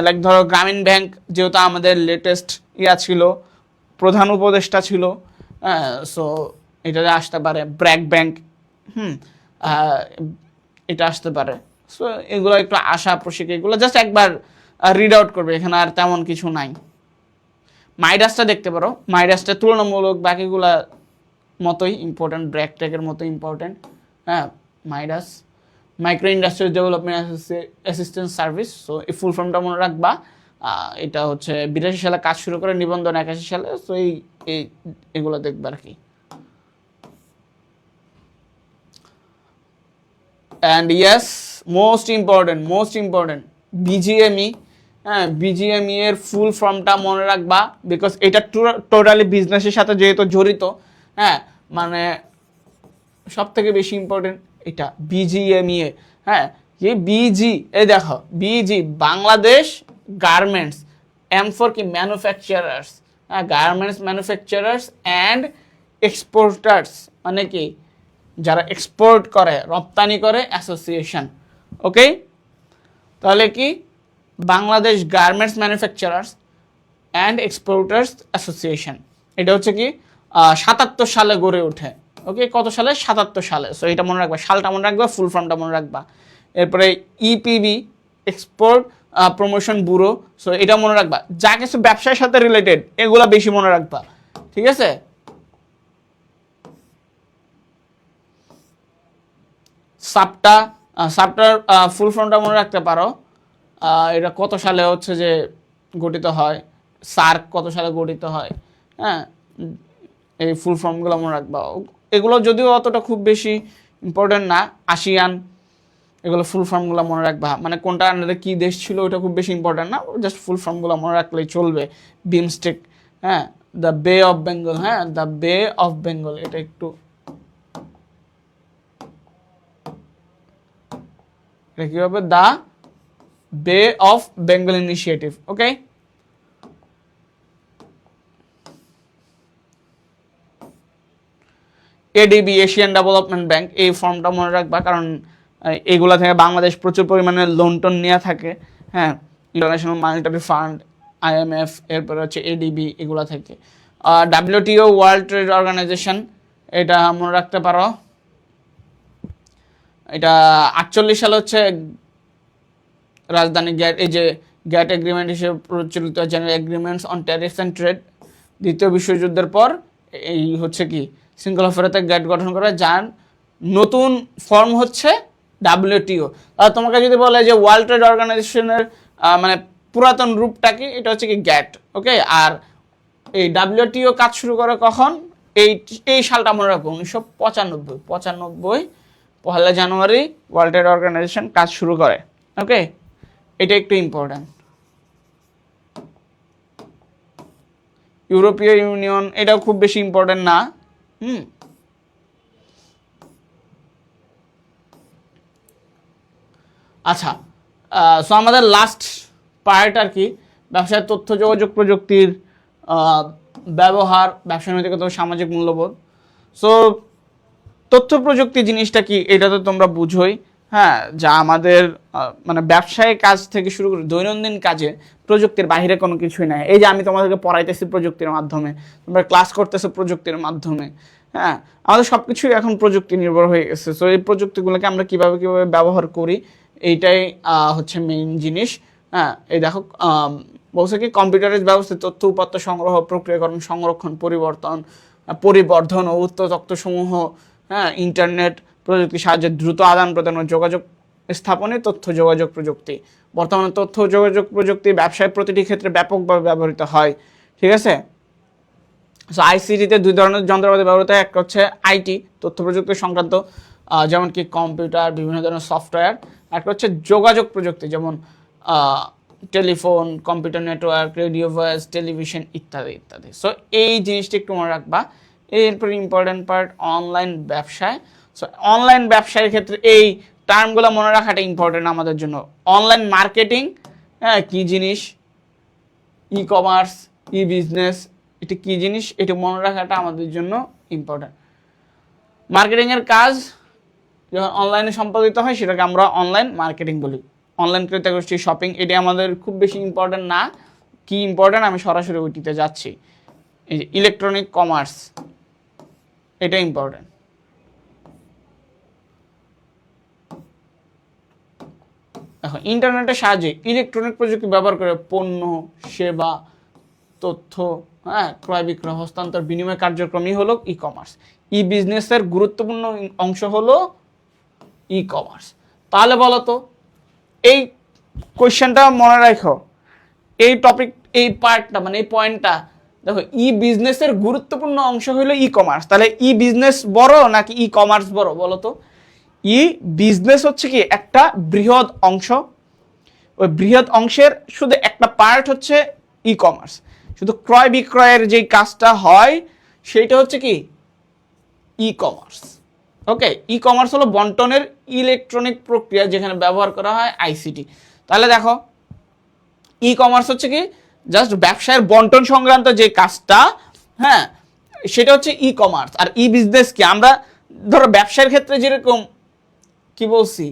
লাইক ধরো গ্রামীণ ব্যাংক যেহেতু আমাদের লেটেস্ট ছিল, প্রধান উপদেষ্টা ছিল, সো এটাতে আসতে পারে। ব্র্যাক ব্যাংক, হুম, আহ, এটা আসতে পারে। সো এগুলো একটু আশা প্রশিক, এগুলো জাস্ট একবার রিড আউট করবে, এখানে আর তেমন কিছু নাই। মাইডাসটা দেখতে পারো, মাইডাসটা তুলনামূলক বাকিগুলা মতোই ইম্পর্টেন্ট, ব্র্যাক ট্যাকের মতো ইম্পর্টেন্ট। হ্যাঁ, Midas micro industrial development assistance service. So এই ফুল ফর্মটা মনে রাখবা। এটা হচ্ছে 82 সালে কাজ শুরু করে, নিবন্ধন 81 সালে। সো এগুলো দেখবে আর কি। And yes, most important BGME. হ্যাঁ, বিজিএমই এর ফুল ফর্মটা মনে রাখবা, বিকজ এটা টোটালি বিজনেসের সাথে যেহেতু জড়িত। হ্যাঁ, মানে সব থেকে বেশি ইম্পর্টেন্ট এটা বিজিএমইএ। হ্যাঁ, কি বিজি, এই দেখো BG Bangladesh garments, M for কি ম্যানুফ্যাকচারার্স। হ্যাঁ, গার্মেন্টস ম্যানুফ্যাকচারার্স অ্যান্ড এক্সপোর্টার্স, মানে কি যারা এক্সপোর্ট করে, রপ্তানি করে, অ্যাসোসিয়েশন। ওকে, তাহলে কি Bangladesh garments manufacturers and exporters association, এটা হচ্ছে কি 77 সালে গড়ে ওঠে। ওকে, কত সালে? 77 সালে। সো এটা মনে রাখবা, সালটা মনে রাখবা, ফুল ফর্মটা মনে রাখবা। এরপরে EPB, export promotion bureau. So এটা মনে রাখবা, যা কিছু ব্যবসার সাথে রিলেটেড এগুলা বেশি মনে রাখবা, ঠিক আছে? সাপটার ফুল ফর্মটা মনে রাখতে পারো। এটা কত সালে হচ্ছে যে গঠিত হয়, সার্ক কত সালে গঠিত হয়। হ্যাঁ, এই ফুল ফর্মগুলো মনে রাখবা। এগুলো যদিও অতটা খুব বেশি ইম্পর্টেন্ট না, আসিয়ান, এগুলো ফুল ফর্মগুলো মনে রাখবা। মানে কোনটা আন্ডারে কী দেশ ছিল ওটা খুব বেশি ইম্পর্টেন্ট না, জাস্ট ফুল ফর্মগুলো মনে রাখলেই চলবে। বিমস্টেক, হ্যাঁ, দ্য বে অফ বেঙ্গল, হ্যাঁ, দ্য বে অফ বেঙ্গল, এটা একটু কি হবে? দ্য বে of Bengal initiative. Okay, ADB, Asian development bank, এই ফর্মটা মনে রাখবা, কারণ এইগুলা থেকে বাংলাদেশ প্রচুর পরিমাণে লোন টোন নেওয়া থাকে। হ্যাঁ, ইন্টারন্যাশনাল মনিটারি ফান্ড, আইএমএফ, এরপরে হচ্ছে এডিবি, এগুলা থেকে। ডাব্লিউটিও, ওয়ার্ল্ড ট্রেড অর্গানাইজেশন, এটা মনে রাখতে পারো। এটা 48 সালে হচ্ছে রাজধানী গ্যাট, এই যে গ্যাট এগ্রিমেন্ট হিসেবে প্রচলিত general agreements on tariffs and trade. দ্বিতীয় বিশ্বযুদ্ধের পর এই হচ্ছে কি শৃঙ্খলা ফেরাতে গ্যাট গঠন করা, যার নতুন ফর্ম হচ্ছে ডাব্লিউটিও। আর তোমাকে যদি বলে যে ওয়ার্ল্ড ট্রেড অর্গানাইজেশনের মানে পুরাতন রূপটা কি, এটা হচ্ছে কি গ্যাট। ওকে, আর এই ডাব্লিউটিও কাজ শুরু করে কখন? এই সালটা মনে রাখবো, 1995 পহেলা জানুয়ারি ওয়ার্ল্ড ট্রেড অর্গানাইজেশন কাজ শুরু করে। ওকে, এটা একটু ইম্পর্টেন্ট। ইউরোপীয় ইউনিয়ন, এটাও খুব বেশি ইম্পর্টেন্ট না। আচ্ছা, সো আমাদের লাস্ট পার্ট আর কি, ব্যবসায় তথ্য যোগাযোগ প্রযুক্তির ব্যবহার, ব্যবসা নৈতিকতা ও সামাজিক মূল্যবোধ। সো তথ্য প্রযুক্তি জিনিসটা কি, এটা তো তোমরা বুঝোই। হ্যাঁ, যা আমাদের মানে ব্যবসায়িক কাজ থেকে শুরু করে দৈনন্দিন কাজে প্রযুক্তির বাহিরে কোনো কিছুই নাই। এই যে আমি তোমাদেরকে পড়াইতেছি প্রযুক্তির মাধ্যমে, তোমরা ক্লাস করতেছো প্রযুক্তির মাধ্যমে। হ্যাঁ, আমাদের সব কিছুই এখন প্রযুক্তি নির্ভর হয়ে গেছে। সো এই প্রযুক্তিগুলোকে আমরা কিভাবে ব্যবহার করি, এইটাই হচ্ছে মেইন জিনিস। হ্যাঁ, এই দেখো বলছে কি কম্পিউটারাইজ ব্যবস্থায় তথ্য উপাত্ত সংগ্রহ, প্রক্রিয়াকরণ, সংরক্ষণ, পরিবর্ধন ও উচ্চ তথ্যসমূহ, হ্যাঁ, ইন্টারনেট প্রযুক্তির সাহায্যে দ্রুত আদান প্রদান ও যোগাযোগ স্থাপনে তথ্য যোগাযোগ প্রযুক্তি। বর্তমানে তথ্য যোগাযোগ প্রযুক্তি ব্যবসায় প্রতিটি ক্ষেত্রে ব্যাপকভাবে ব্যবহৃত হয়, ঠিক আছে? সো আইসিটিতে দুই ধরনের যন্ত্রপাতি ব্যবহৃত হয়, একটা হচ্ছে আইটি, তথ্য প্রযুক্তি সংক্রান্ত, যেমন কি কম্পিউটার, বিভিন্ন ধরনের সফটওয়্যার। একটা হচ্ছে যোগাযোগ প্রযুক্তি, যেমন telephone, computer network, radio voice, television ইত্যাদি ইত্যাদি। সো এই জিনিসটি একটু মনে রাখবা। এরপর ইম্পর্টেন্ট পার্ট অনলাইন ব্যবসায়। সো অনলাইন ব্যবসায়ের ক্ষেত্রে এই টার্মগুলো মনে রাখাটা ইম্পর্টেন্ট আমাদের জন্য। অনলাইন মার্কেটিং, হ্যাঁ, কী জিনিস, ই কমার্স, ই বিজনেস, এটা কী জিনিস, এটা মনে রাখাটা আমাদের জন্য ইম্পর্টেন্ট। মার্কেটিংয়ের কাজ যখন অনলাইনে সম্পাদিত হয় সেটাকে আমরা অনলাইন মার্কেটিং বলি। অনলাইন ক্রেতা গোষ্ঠী শপিং, এটি আমাদের খুব বেশি ইম্পর্টেন্ট না। কি ইম্পর্টেন্ট আমি সরাসরি ওইটিতে যাচ্ছি। এই যে ইলেকট্রনিক কমার্স, এটা ইম্পর্টেন্ট। এখন ইন্টারনেটের সাহায্যে ইলেকট্রনিক প্রযুক্তি ব্যবহার করে পণ্য, সেবা, তথ্য, হ্যাঁ, ক্রয় বিক্রয়, হস্তান্তর, বিনিময় কার্যক্রমই হলো ই কমার্স। ই বিজনেসের গুরুত্বপূর্ণ অংশ হলো ই কমার্স। তাহলে বলো তো, এই কোয়েশ্চেনটা মনে রাখো, এই টপিক, এই পার্টটা মানে এই পয়েন্টটা দেখো, ই বিজনেসের গুরুত্বপূর্ণ অংশ হলো ই কমার্স। তাহলে ই বিজনেস বড় নাকি ই কমার্স বড় বলো তো? ই বিজনেস হচ্ছে কি একটা বৃহৎ অংশ, ওই বৃহৎ অংশের শুধু একটা পার্ট হচ্ছে ই কমার্স। শুধু ক্রয় বিক্রয়ের যেই কাজটা হয় সেইটা হচ্ছে কি ই কমার্স। ওকে, ই কমার্স হলো বন্টনের ইলেকট্রনিক প্রক্রিয়া যেখানে ব্যবহার করা হয় আইসিটি। তাহলে দেখো, ই কমার্স হচ্ছে কি জাস্ট ব্যবসায়ের বন্টন সংক্রান্ত যে কাজটা, হ্যাঁ, সেটা হচ্ছে ই কমার্স। আর ই বিজনেস কি, আমরা ধরো ব্যবসার ক্ষেত্রে যেরকম কি বলছি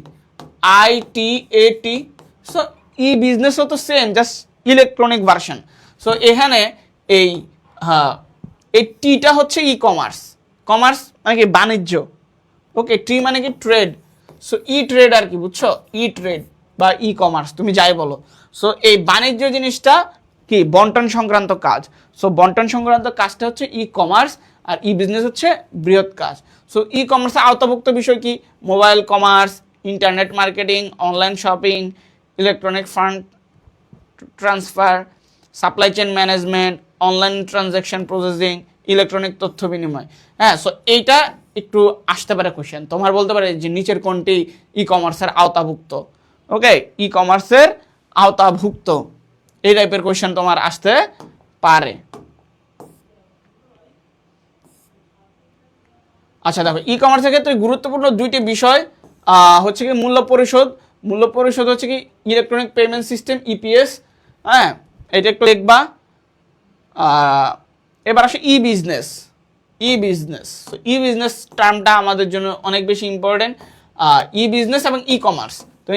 আইটি এটি, সো ই বিজনেসও তো same, just electronic version. So এখানে এই হ্যাঁ, এই টিটা হচ্ছে ই কমার্স। কমার্স মানে কি বাণিজ্য, ওকে, টি মানে কি ট্রেড। সো ই ট্রেড আর কি, বুঝছো, ই ট্রেড বা ই কমার্স তুমি যাই বলো। সো এই বাণিজ্য জিনিসটা কি বন্টন সংক্রান্ত কাজ। সো বন্টন সংক্রান্ত কাজটা হচ্ছে ই কমার্স, আর ই বিজনেস হচ্ছে বৃহৎ কাজ। সো ই কমার্সের আওতাভুক্ত বিষয় কি, mobile commerce, internet marketing, online shopping, electronic fund transfer, supply chain management, online transaction processing, electronic তথ্য বিনিময়। হ্যাঁ, সো এইটা একটু আসতে পারে কোশ্চেন, তোমার বলতে পারে যে নিচের কোনটি ই কমার্সের আওতাভুক্ত। ওকে, ই কমার্সের আওতাভুক্ত, এই টাইপের কোশ্চেন তোমার আসতে পারে। আচ্ছা দেখো, ই কমার্সের ক্ষেত্রে গুরুত্বপূর্ণ দুইটি বিষয় হচ্ছে কি মূল্য পরিশোধ। মূল্য পরিশোধ হচ্ছে কি ইলেকট্রনিক পেমেন্ট সিস্টেম, ইপিএস। হ্যাঁ, এটা একটু লিখবা। এবার আসে ই বিজনেস। ই বিজনেস, ই বিজনেস টার্মটা আমাদের জন্য অনেক বেশি ইম্পর্টেন্ট। ই বিজনেস এবং ই কমার্স, তো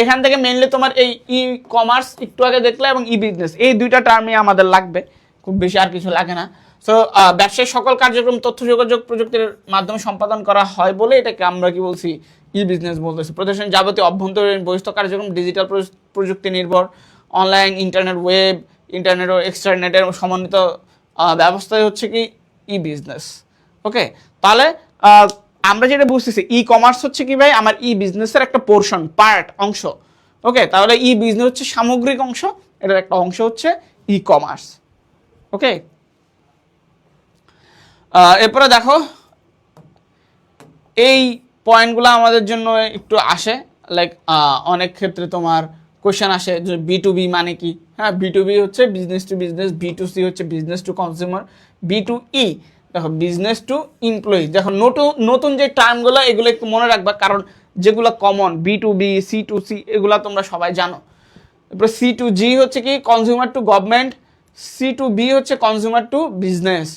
এখান থেকে মেনলি তোমার এই ই কমার্স একটু আগে দেখলে এবং ই বিজনেস, এই দুইটা টার্মই আমাদের লাগবে, খুব বেশি আর কিছু লাগে না। সো ব্যবসায়িক সকল কার্যক্রম তথ্য যোগাযোগ প্রযুক্তির মাধ্যমে সম্পাদন করা হয় বলে এটাকে আমরা কি বলছি, ই বিজনেস বলতেছি। প্রতিষ্ঠানের যাবতীয় অভ্যন্তরীণ বহিস্থ কার্যক্রম ডিজিটাল প্রযুক্তি নির্ভর, অনলাইন, ইন্টারনেট, ওয়েব, ইন্টারনেট ও এক্সটারনেটের সমন্বিত ব্যবস্থায় হচ্ছে কি ই বিজনেস। ওকে, তাহলে আমরা যেটা বুঝতেছি ই কমার্স হচ্ছে কি ভাই, আমার ই বিজনেসের একটা পোর্শন, পার্ট, অংশ। ওকে, তাহলে ই বিজনেস হচ্ছে সামগ্রিক অংশ, এটার একটা অংশ হচ্ছে ই কমার্স। ওকে, এরপরে দেখো, এই পয়েন্টগুলো আমাদের জন্য একটু আসে, লাইক অনেক ক্ষেত্রে তোমার কোশ্চেন আসে যে বি2বি মানে কি। হ্যাঁ, বি2বি হচ্ছে বিজনেস টু বিজনেস, বি2সি হচ্ছে বিজনেস টু কনজিউমার, বি2ই দেখো বিজনেস টু এমপ্লয়ি। দেখো নতুন যে টার্মগুলো এগুলো একটু মনে রাখবা, কারণ যেগুলো কমন, বি2বি, সি2সি, এগুলো তোমরা সবাই জানো। এরপর সি2জি হচ্ছে কি কনজিউমার টু গভর্নমেন্ট, সি2বি হচ্ছে কনজিউমার টু বিজনেস।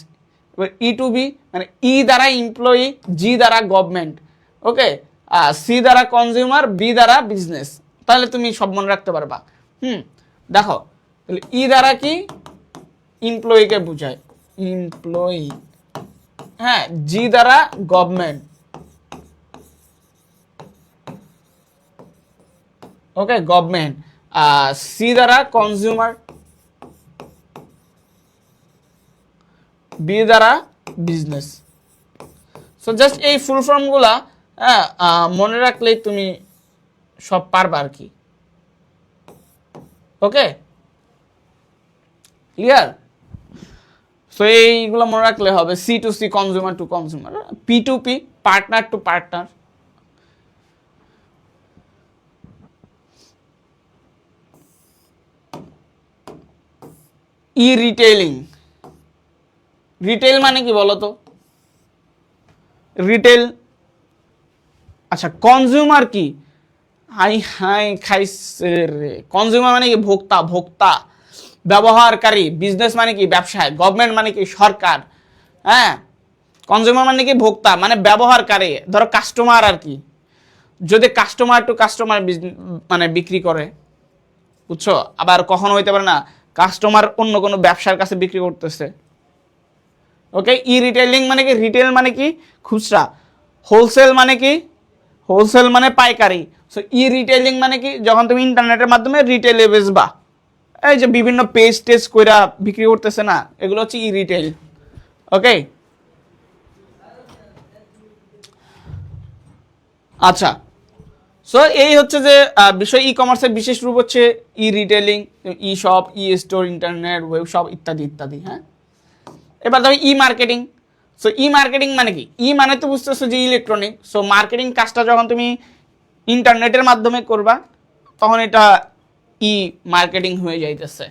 এবার ই2বি মানে ই দ্বারা এমপ্লয়ি, জি দ্বারা গভর্নমেন্ট। ওকে, সি দ্বারা কনজিউমার, বি দ্বারা বিজনেস। তাহলে তুমি সব মনে রাখতে পারবা। দেখো, তাহলে ই দ্বারা কি এমপ্লয়িকে বোঝায়, এমপ্লয়ি। হ্যাঁ, জি দ্বারা গভর্নমেন্ট। ওকে, গভর্নমেন্ট। সি দ্বারা কনজিউমার, বি দ্বারা বিজনেস। সো জাস্ট এই ফুল ফর্মগুলা মনে রাখলেই তুমি সব পারবা আর কি। ওকে, ক্লিয়ার? সো এইগুলো মনে রাখলে হবে। সি2সি consumer two consumer, পি2পি partner two partner. ই রিটেইলিং, রিটেল মানে কি বলতো? রিটেল, আচ্ছা কনজিউমার কি? হাই হাই খাইছে রে, কনজিউমার মানে কি ভোক্তা, ভোক্তা ব্যবহারকারী। বিজনেস মানে কি ব্যবসায়, গভর্নমেন্ট মানে কি সরকার। হ্যাঁ, কনজিউমার মানে কি ভোক্তা মানে ব্যবহারকারী, ধরো কাস্টমার আর কি। যদি কাস্টমার টু কাস্টমার মানে বিক্রি করে, বুঝছো? আবার কখনো হইতে পারে না কাস্টমার অন্য কোনো ব্যবসার কাছে বিক্রি করতেছে। ওকে, ই রিটেইলিং মানে কি? রিটেল মানে কি? খুচরা। হোলসেল মানে কি? হোলসেল মানে পাইকারি। সো ই রিটেইলিং মানে কি? যখন তুমি ইন্টারনেটের মাধ্যমে রিটেলে বেচবা, এই যে বিভিন্ন পেজ টেজ কইরা বিক্রি করতেছে না, এগুলো হচ্ছে ই রিটেল। ওকে, আচ্ছা। সো এই হচ্ছে যে বিষয়। ই কমার্সের বিশেষ রূপ হচ্ছে ই রিটেলিং, ই শপ, ই স্টোর, ইন্টারনেট, ওয়েব শপ ইত্যাদি ইত্যাদি। হ্যাঁ, এবার দেখো ই মার্কেটিং। সো ই মার্কেটিং মানে কি? ই মানে তো বুঝতেছো যে ইলেকট্রনিক। সো মার্কেটিং কাজটা যখন তুমি ইন্টারনেটের মাধ্যমে করবা তখন এটা ই মার্কেটিং হয়ে যাইতেছে।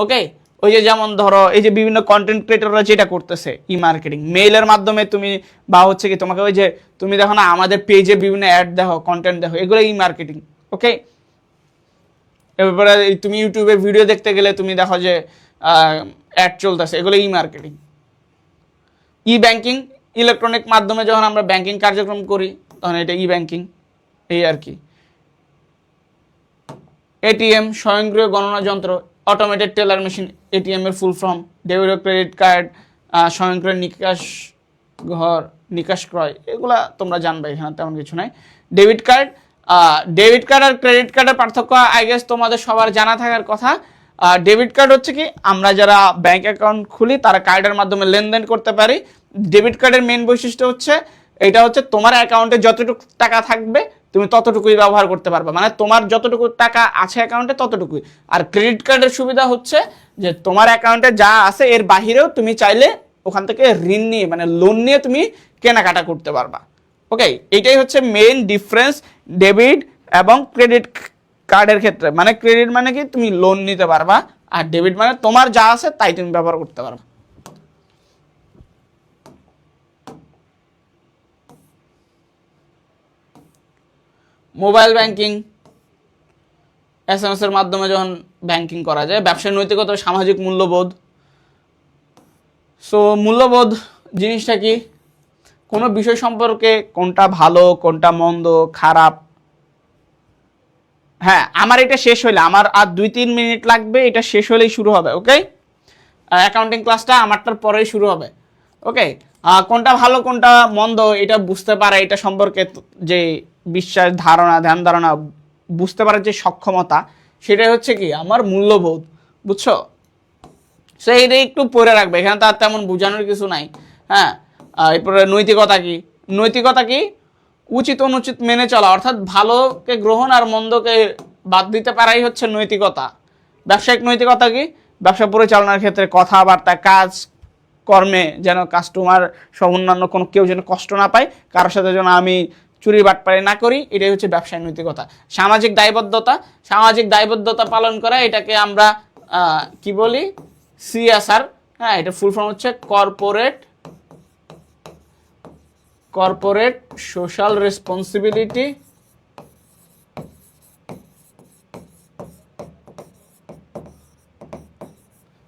ওকে, ওই যে যেমন ধরো এই যে বিভিন্ন কন্টেন্ট ক্রিয়েটররা যেটা করতেছে ই মার্কেটিং, মেইলের মাধ্যমে তুমি বা হচ্ছে কি তোমাকে ওই যে তুমি দেখো না আমাদের পেজে বিভিন্ন অ্যাড দেখো, কন্টেন্ট দেখো, এগুলো ই মার্কেটিং। ওকে, এবারে তুমি ইউটিউবে ভিডিও দেখতে গেলে তুমি দেখো যে অ্যাড চলতেছে, এগুলো ই মার্কেটিং। ই ব্যাংকিং, ইলেকট্রনিক মাধ্যমে যখন আমরা ব্যাংকিং কার্যক্রম করি তখন এটা ই ব্যাংকিং, এই আর কি। এটিএম, স্বয়ংক্রিয় গণনা যন্ত্র, অটোমেটেড টেলার মেশিন, এটিএম এর ফুল ফর্ম। ডেবিট ও ক্রেডিট কার্ড, স্বয়ংক্রিয় নিকাশ ঘর, নিকাশ ক্রয়, এগুলা তোমরা জানবে, এখানে তেমন কিছু নাই। ডেবিট কার্ড, ডেবিট কার্ড আর ক্রেডিট কার্ডের পার্থক্য আই গেস তোমাদের সবার জানা থাকার কথা। ডেবিট কার্ড হচ্ছে কি আমরা যারা ব্যাংক অ্যাকাউন্ট খুলি তারা কার্ডের মাধ্যমে লেনদেন করতে পারি। ডেবিট কার্ডের মেন বৈশিষ্ট্য হচ্ছে এটা হচ্ছে তোমার অ্যাকাউন্টে যতটুকু টাকা থাকবে তুমি ততটুকুই ব্যবহার করতে পারবে, মানে তোমার যতটুকু টাকা আছে অ্যাকাউন্টে ততটুকুই। আর ক্রেডিট কার্ডের সুবিধা হচ্ছে যে তোমার অ্যাকাউন্টে যা আছে এর বাহিরেও তুমি চাইলে ওখান থেকে ঋণ নিয়ে মানে লোন নিয়ে তুমি কেনাকাটা করতে পারবা। ওকে, এটাই হচ্ছে মেইন ডিফারেন্স ডেবিট এবং ক্রেডিট কার্ডের ক্ষেত্রে। মানে ক্রেডিট মানে কি তুমি লোন নিতে পারবা, আর ডেবিট মানে তোমার যা আছে তাই তুমি ব্যবহার করতে পারবা। মোবাইল ব্যাংকিং, এসএমএস এর মাধ্যমে যখন ব্যাংকিং করা যায়। ব্যবসায় নৈতিকতা, সামাজিক মূল্যবোধ। সো মূল্যবোধ জিনিসটা কি? কোনো বিষয় সম্পর্কে কোনটা ভালো, কোনটা মন্দ, খারাপ। হ্যাঁ, আমার এটা শেষ হইলে, আমার আর 2-3 মিনিট লাগবে, এটা শেষ হলেই শুরু হবে। ওকে, অ্যাকাউন্টিং ক্লাসটা আমারটার পরেই শুরু হবে। ওকে, কোনটা ভালো কোনটা মন্দ এটা বুঝতে পারা, এটা সম্পর্কে যে বিশ্বাস, ধারণা, ধ্যান ধারণা বুঝতে পারার যে সক্ষমতা, সেটাই হচ্ছে কি আমার মূল্যবোধ। বুঝছো? সো এইটা একটু পড়ে রাখবে, এখানে তার তেমন বোঝানোর কিছু নাই। হ্যাঁ, এরপরে নৈতিকতা কি? নৈতিকতা কি? উচিত অনুচিত মেনে চলা, অর্থাৎ ভালোকে গ্রহণ আর মন্দকে বাদ দিতে পারাই হচ্ছে নৈতিকতা। ব্যবসায়িক নৈতিকতা কি? ব্যবসা পরিচালনার ক্ষেত্রে কথাবার্তা, কাজ কর্মে যেন কাস্টমার সহ অন্যান্য কোনো কেউ যেন কষ্ট না পায়, কারোর সাথে যেন আমি চুরি বাটপারি না করি, এটাই হচ্ছে ব্যবসায়িক নৈতিকতা। সামাজিক দায়বদ্ধতা, সামাজিক দায়বদ্ধতা পালন করা, এটাকে আমরা কি বলি? সিএসআর। হ্যাঁ, এটা ফুল ফর্ম হচ্ছে কর্পোরেট সোশ্যাল রেসপন্সিবিলিটি।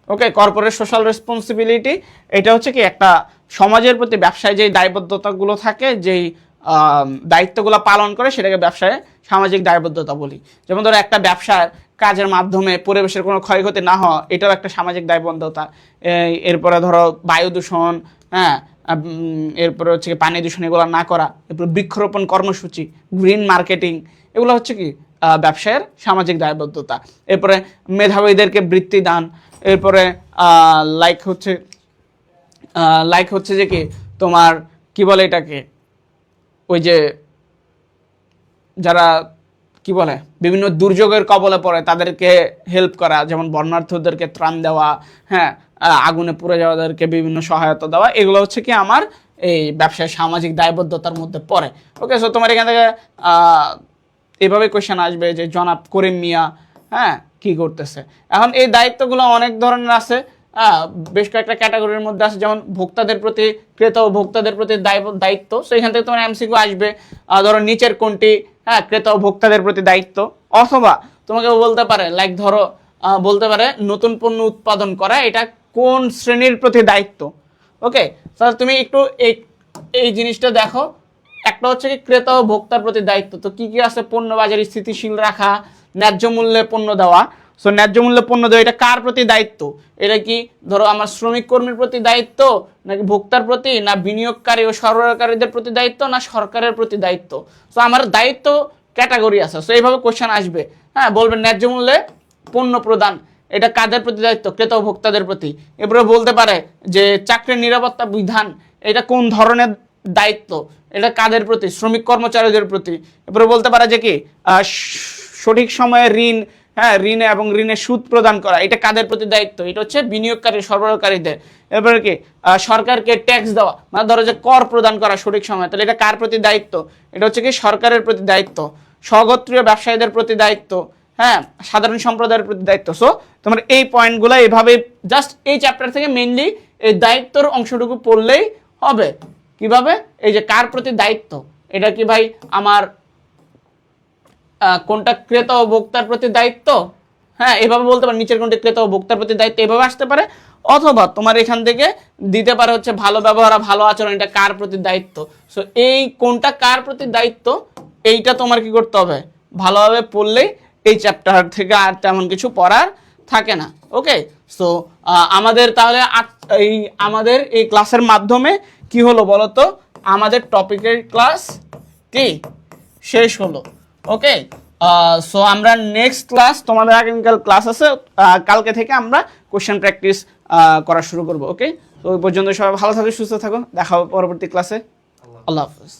ওকে, কর্পোরেট সোশ্যাল রেসপন্সিবিলিটি এটা হচ্ছে কি একটা সমাজের প্রতি ব্যবসায় যে দায়বদ্ধতাগুলো থাকে, যেই দায়িত্বগুলো পালন করে সেটাকে ব্যবসায় সামাজিক দায়বদ্ধতা বলি। যেমন ধরো একটা ব্যবসার কাজের মাধ্যমে পরিবেশের কোনো ক্ষয়ক্ষতি না হওয়া, এটাও একটা সামাজিক দায়বদ্ধতা। এরপরে ধরো বায়ু দূষণ, হ্যাঁ, এরপরে হচ্ছে কি পানি দূষণ, এগুলো না করা। এরপরে বৃক্ষরোপণ কর্মসূচি, গ্রিন মার্কেটিং, এগুলো হচ্ছে কি ব্যবসায়ের সামাজিক দায়বদ্ধতা। এরপরে মেধাবীদেরকে বৃত্তি দান। এরপরে লাইক হচ্ছে যে কি তোমার কি বলে এটাকে, ওই যে যারা কি বলে বিভিন্ন দুর্যোগের কবলে পড়ে তাদেরকে হেল্প করা, যেমন বন্যার্থদেরকে ত্রাণ দেওয়া, হ্যাঁ, আগুনে পুড়ে যাওয়াদেরকে বিভিন্ন সহায়তা দেওয়া, এগুলো হচ্ছে কি আমার এই ব্যবসায় সামাজিক দায়বদ্ধতার মধ্যে পড়ে। ওকে, সো তোমার এখান থেকে এভাবে কোয়েশ্চেন আসবে যে জনাব করিম মিয়া হ্যাঁ কি করতেছে। এখন এই দায়িত্বগুলো অনেক ধরনের আছে, বেশ কয়েকটা ক্যাটাগরির মধ্যে আছে, যেমন ভোক্তাদের প্রতি, ক্রেতা ও ভোক্তাদের প্রতি দায়িত্ব। সো এখান থেকে তোমার এমসিকিউ আসবে, ধরো নিচের কোনটি হ্যাঁ ক্রেতা ও ভোক্তাদের প্রতি দায়িত্ব। অথবা তোমাকে বলতে পারে ধরো বলতে পারে নতুন পণ্য উৎপাদন করা এটা কোন শ্রেণীর প্রতি দায়িত্ব। ওকে, তাহলে তুমি একটু এই জিনিসটা দেখো, একটা হচ্ছে কি ক্রেতা ও ভোক্তার প্রতি দায়িত্ব। তো কি কি আছে? পণ্য বাজার স্থিতিশীল রাখা, ন্যায্য মূল্যে পণ্য দেওয়া। সো ন্যায্য মূল্যে পণ্য দেওয়া এটা কার প্রতি দায়িত্ব? এটা কি ধরো আমার শ্রমিক কর্মীর প্রতি দায়িত্ব, নাকি ভোক্তার প্রতি, না বিনিয়োগকারী ও সরবরাহকারীদের প্রতি দায়িত্ব, না সরকারের প্রতি দায়িত্ব? সো আমার দায়িত্ব ক্যাটাগরি আছে, সো এইভাবে কোশ্চেন আসবে। হ্যাঁ, বলবেন ন্যায্য মূল্যে পণ্য প্রদান, এটা কাদের প্রতি দায়িত্ব? ক্রেতা ও ভোক্তাদের প্রতি। এরপরে বলতে পারে যে চাকরির নিরাপত্তা বিধান, এটা কোন ধরনের দায়িত্ব? এটা কাদের প্রতি? শ্রমিক কর্মচারীদের প্রতি। এরপরে বলতে পারে যে কি সঠিক সময়ে ঋণ, হ্যাঁ ঋণ এবং ঋণের সুদ প্রদান করা, এটা কাদের প্রতি দায়িত্ব? এটা হচ্ছে বিনিয়োগকারী সরবরাহকারীদের। এরপরে কি সরকারকে ট্যাক্স দেওয়া, মানে ধরো যে কর প্রদান করা সঠিক সময়, তাহলে এটা কার প্রতি দায়িত্ব? এটা হচ্ছে কি সরকারের প্রতি দায়িত্ব। স্বগোত্রীয় ব্যবসায়ীদের প্রতি দায়িত্ব, হ্যাঁ সাধারণ সম্প্রদায়ের প্রতি দায়িত্ব। সো তোমার এই পয়েন্টগুলো এইভাবে জাস্ট এই চ্যাপ্টার থেকে মেইনলি এই দায়িত্বর অংশটুকু পড়লেই হবে। কিভাবে? এই যে কার প্রতি দায়িত্ব, এটা কি ভাই আমার কোনটা ক্রেতা ও ভোক্তার প্রতি দায়িত্ব? হ্যাঁ এভাবে বলতে পারে নিচের কোনটি ক্রেতা ও ভোক্তার প্রতি দায়িত্ব, এভাবে আসতে পারে। অথবা তোমার এখান থেকে দিতে পারে হচ্ছে ভালো ব্যবহার ভালো আচরণ, এটা কার প্রতি দায়িত্ব। সো এই কোনটা কার প্রতি দায়িত্ব এইটা তোমার কি করতে হবে? ভালোভাবে পড়লেই এই চ্যাপ্টার থেকে আর তেমন কিছু পড়ার থাকে না। ওকে, সো আমাদের তাহলে আমাদের এই ক্লাসের মাধ্যমে কি হলো বলো তো? আমাদের টপিকের ক্লাস কি শেষ হলো। ওকে, সো আমরা নেক্সট ক্লাস, তোমাদের আগামীকাল ক্লাস আছে, কালকে থেকে আমরা কোশ্চেন প্র্যাকটিস করা শুরু করব। ওকে, তো ওই পর্যন্ত সবাই ভালো থাকো, সুস্থ থাকো, দেখা হবে পরবর্তী ক্লাসে। আল্লাহ হাফেজ।